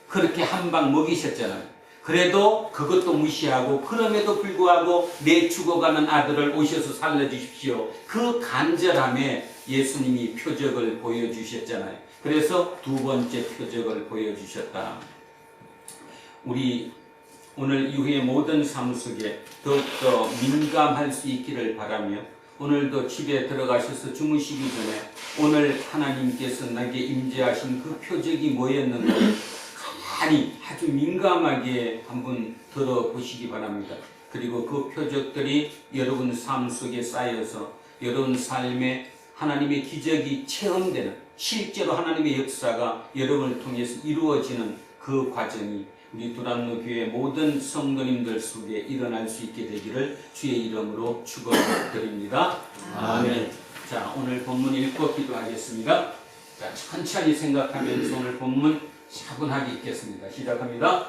그렇게 한 방 먹이셨잖아요. 그래도 그것도 무시하고 그럼에도 불구하고 내 죽어가는 아들을 오셔서 살려주십시오. 그 간절함에 예수님이 표적을 보여주셨잖아요. 그래서 두 번째 표적을 보여주셨다. 우리 오늘 이후의 모든 삶 속에 더욱더 민감할 수 있기를 바라며 오늘도 집에 들어가셔서 주무시기 전에 오늘 하나님께서 나에게 임재하신 그 표적이 뭐였는가 가만히 아주 민감하게 한번 들어보시기 바랍니다. 그리고 그 표적들이 여러분 삶 속에 쌓여서 여러분 삶에 하나님의 기적이 체험되는 실제로 하나님의 역사가 여러분을 통해서 이루어지는 그 과정이 우리 두란노 교회 모든 성도님들 속에 일어날 수 있게 되기를 주의 이름으로 축원드립니다. 아멘. 자, 오늘 본문 읽고 기도하겠습니다. 자, 천천히 생각하면서 오늘 본문 차분하게 읽겠습니다. 시작합니다.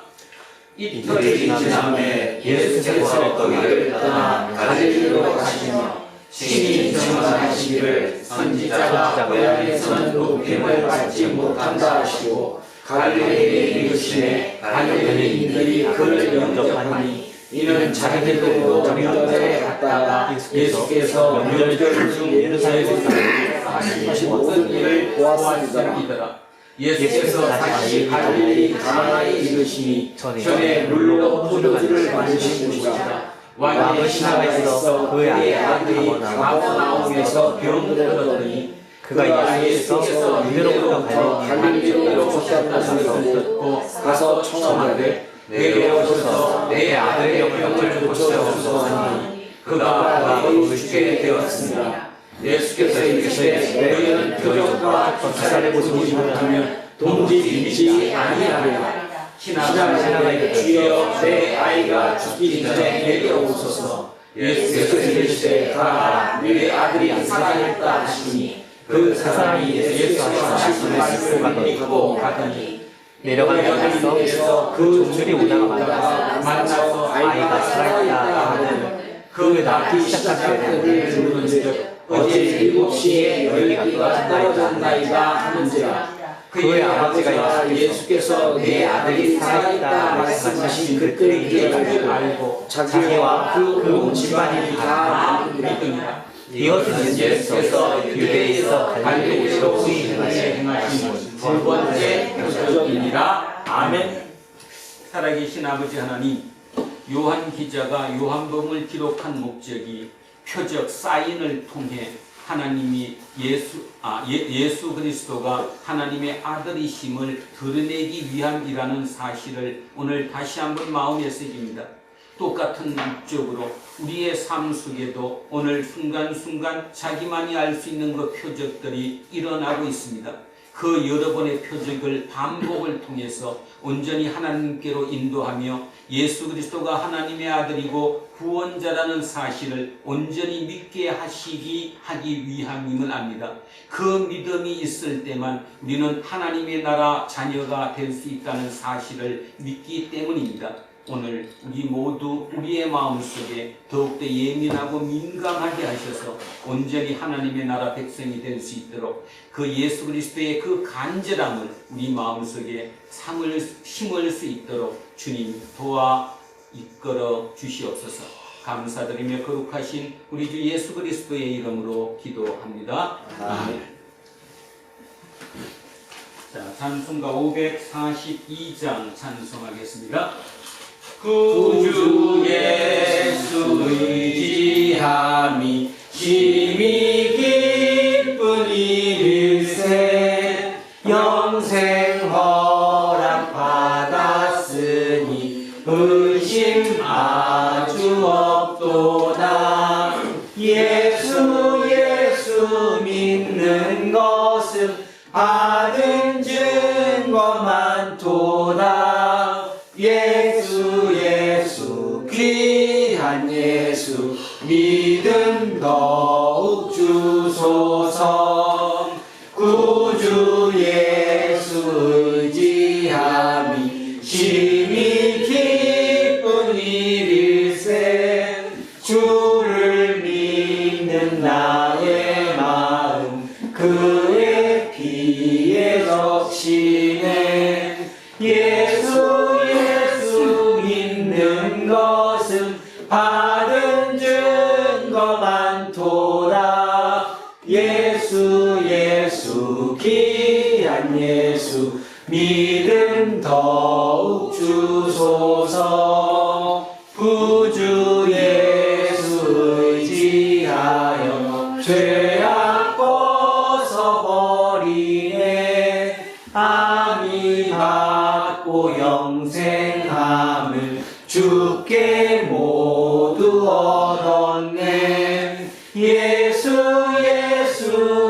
이틀이 지남에 예수께서 거기를 떠나 갈릴리로 가시며 친히 증언하시기를 선지자가 고향에서는 높임을 받지 못한다 하시고 갈릴리에 이르시되 갈릴리인들이 그를 영접하니 이는 자기들도 명절에 갔다가 예수께서 명절 중 예루살렘에 하신 모든 일을 보았습니다. 예수께서 다시 갈릴리 가나에 이르시니 전에 물로 포도주를 만드신 곳이라 왕의 신하에서 그의 아들이 가버나움에서 병을 들었더니 그가 예수께서 유대로부터 갈릴리로 오셨다는 것을 듣고 가서 청하되 내게 오셔서 내 아들의 병을 고쳐주소서 하니 그가 거의 죽게 되었습니다. 예수께서 이르시되 너희는 표적과 기사를 보지 못하면 도무지 믿지 아니하리라. 신하가 이르되 주여 내 아이가 죽기 전에 내게 오소서. 예수께서 이르시되 가라 내 아들이 살아있다 하시니 그 사람이 예수께서 하신 말씀을 믿고 가더니 내려가는 길에서 그 종들이 오다가 만나서 아이가 살아있다 하거든 그 낳기 시작할 때를 물은즉 어제 7시에 열기가 떨어졌나이다 하는지라. 그의 아버지가 예수께서 내 아들이 살아있다 말씀하신 그때인 줄 알고 자기와 그 온 집안이 다 믿으니라. 이것은 예수께서 유대에서 갈릴리로 행하신 두 번째 표적이니라. 아멘. 살아계신 아버지 하나님, 요한 기자가 요한복음을 기록한 목적이 표적 사인을 통해 하나님이 예수 그리스도가 하나님의 아들이심을 드러내기 위함이라는 사실을 오늘 다시 한번 마음에 새깁니다. 똑같은 목적으로 우리의 삶 속에도 오늘 순간순간 자기만이 알 수 있는 그 표적들이 일어나고 있습니다. 그 여러 번의 표적을 반복을 통해서 온전히 하나님께로 인도하며 예수 그리스도가 하나님의 아들이고 구원자라는 사실을 온전히 믿게 하기 위함임을 압니다. 그 믿음이 있을 때만 우리는 하나님의 나라 자녀가 될 수 있다는 사실을 믿기 때문입니다. 오늘 우리 모두 우리의 마음속에 더욱더 예민하고 민감하게 하셔서 온전히 하나님의 나라 백성이 될 수 있도록 그 예수 그리스도의 그 간절함을 우리 마음속에 심을 수 있도록 주님 도와 이끌어 주시옵소서. 감사드리며 거룩하신 우리 주 예수 그리스도의 이름으로 기도합니다. 아멘. 자, 찬송가 542장 찬송하겠습니다. 구주 예수 의지함이 심히 기쁜 일일세 영생 허락 받았으니 의심 아주 없도다. 예수 믿는 것은 받은 증거 많도다. 예수 귀한 예수 믿음 더욱 주소서. 구주 예수 의지함이 심히 기쁜 일일세 주를 믿는 나의 마음 그의 피에 적시네. 예수 믿는 것은 받은 증거 많도다. 예수 귀한 예수 믿음 더욱 주소서. 구주 예수 의지하여 죄악 벗어버리네. 아미 받고 영생함을 주께 모두 얻었네. 예수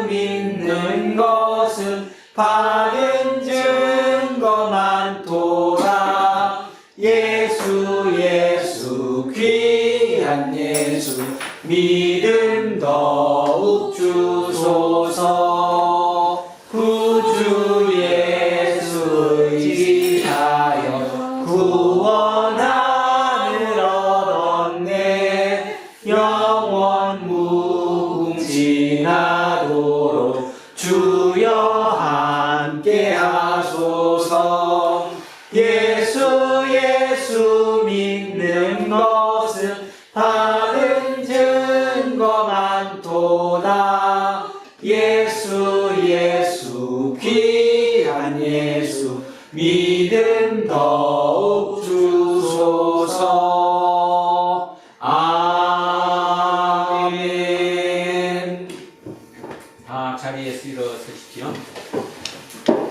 믿는 것은 받은 증거 많도다. 예수 귀한 예수 믿음 더욱 주소서. 구주 예수 의지하여 구원함을 얻었네. 영원 무궁지나도록 주여 함께 하소서. 예수 믿는 것은 받은 증거 많도다. 예수 귀한 예수 믿음 더욱 주소서. 아멘. 자리에서 일어서십시오.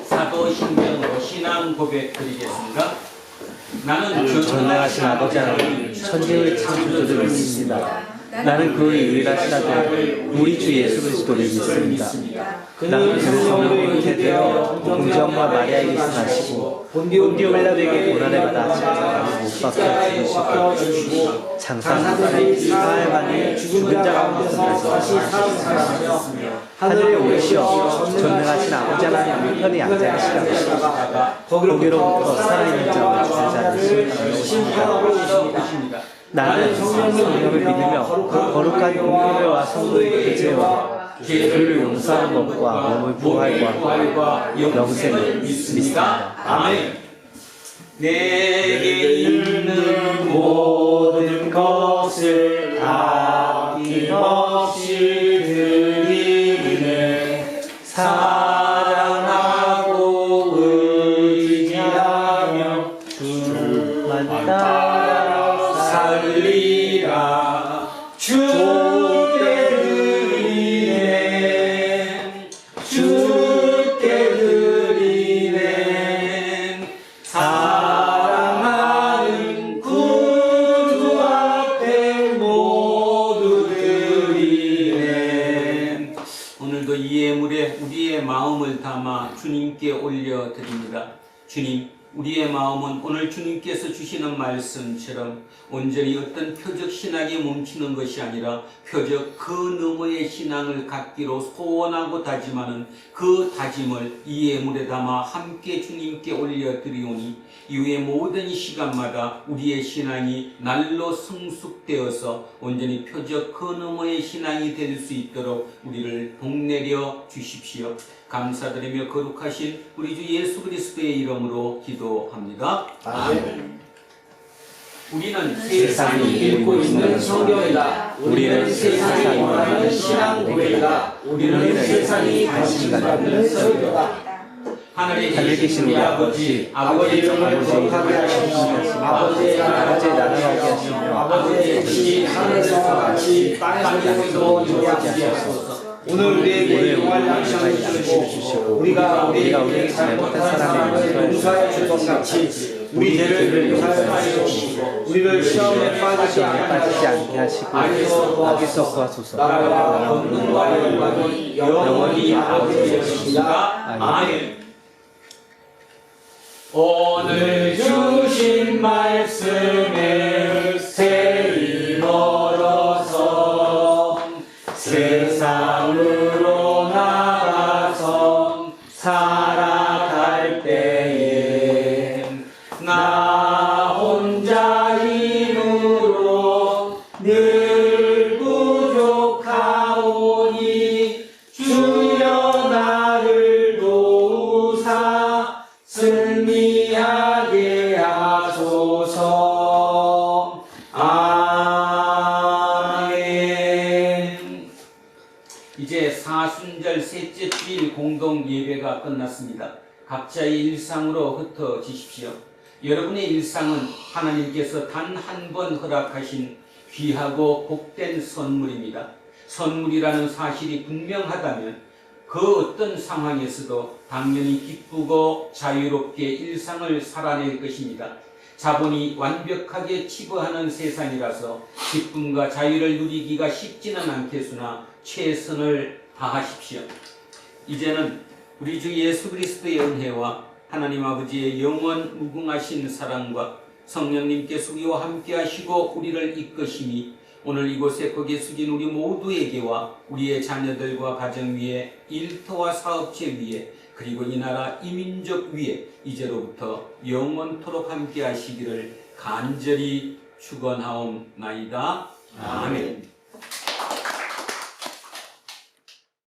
사도신경으로 신앙 고백 드리겠습니다. 나는 전능하신 아버지 하나님, 천지의 창조주를 믿습니다. 나는 그 유일하신 아들 우리 주 예수 그리스도를 믿습니다. 나는 그 성령의 잉태되어 공주엄마 마리아에게 나시고 본디오 빌라도에게 고난을 받아 십자가에 못 박혀 죽으시고 장사하사 사흘 만에 죽은 자 가운데서 다시 살아나셨으며 하늘에 오르시어 전능하신 아버지 하나님 편히 앉아 계시다가 거기로부터 살아있는 자와 죽은 자를 심판하러 오십니다. 나는 성령을 믿으며 거룩한 공교회와 성도의 교제와 죄를 용서하는 것과 몸의 부활과 영생을 믿습니다. 아멘. 내게 있는 모든 것을 아낌없이 드리네. 사랑하고 의지하며 주만 따라 살리라. 주께 드리네. 주께 드리네. 사랑하는 구주 앞에 모두 드리네. 오늘도 이 예물에 우리의 마음을 담아 주님께 올려드립니다. 주님, 우리의 마음은 오늘 주님께서 주시는 말씀처럼 온전히 어떤 표적 신학에 멈추는 것이 아니라 표적 그 너머의 신앙을 갖기로 소원하고 다짐하는 그 다짐을 이 예물에 담아 함께 주님께 올려드리오니 이후의 모든 시간마다 우리의 신앙이 날로 성숙되어서 온전히 표적 그 너머의 신앙이 될 수 있도록 우리를 복내려 주십시오. 감사드리며 거룩하신 우리 주 예수 그리스도의 이름으로 기도합니다. 아멘. 우리는 세상이 읽고 있는 성경이다. 우리는 세상이 원하는 신앙 고백이다. 우리는 세상이 관심 갖는 설교다. 하늘에 계신 우리 아버지, 아버지 이름을 거룩하게 하시며 아버지의 나라가 오게 하시며 아버지의 뜻이 하늘에서 같이 땅에서도 이루어지게 하소서. 오늘 우리에게 용할 양식을 주시고 우리가 우리에게 잘못한 사람에게 용서해 줄 것 같이 우리 죄를 용서해 주시고 우리를 시험에 빠지지 않게 하시고 악에서 구하소서. 나라와 권능과 영광이 영원히 아버지의 것입니다. 아멘. 오늘 주신 말씀에 새 힘으로서 세상으로 나가서 살아갈 때에 나 혼자 힘으로 늘 부족하오니 주여 나를 도우사 승리하게 하소서. 아멘. 이제 사순절 셋째 주일 공동 예배가 끝났습니다. 각자의 일상으로 흩어지십시오. 여러분의 일상은 하나님께서 단 한 번 허락하신 귀하고 복된 선물입니다. 선물이라는 사실이 분명하다면 그 어떤 상황에서도 당연히 기쁘고 자유롭게 일상을 살아낼 것입니다. 자본이 완벽하게 치부하는 세상이라서 기쁨과 자유를 누리기가 쉽지는 않겠으나 최선을 다하십시오. 이제는 우리 주 예수 그리스도의 은혜와 하나님 아버지의 영원 무궁하신 사랑과 성령님께서 우리와 함께 하시고 우리를 이끄시니 오늘 이곳에 거기에 숙인 우리 모두에게와 우리의 자녀들과 가정 위에 일터와 사업체 위에 그리고 이 나라 이민족 위에 이제로부터 영원토록 함께 하시기를 간절히 축원하옵나이다. 아멘.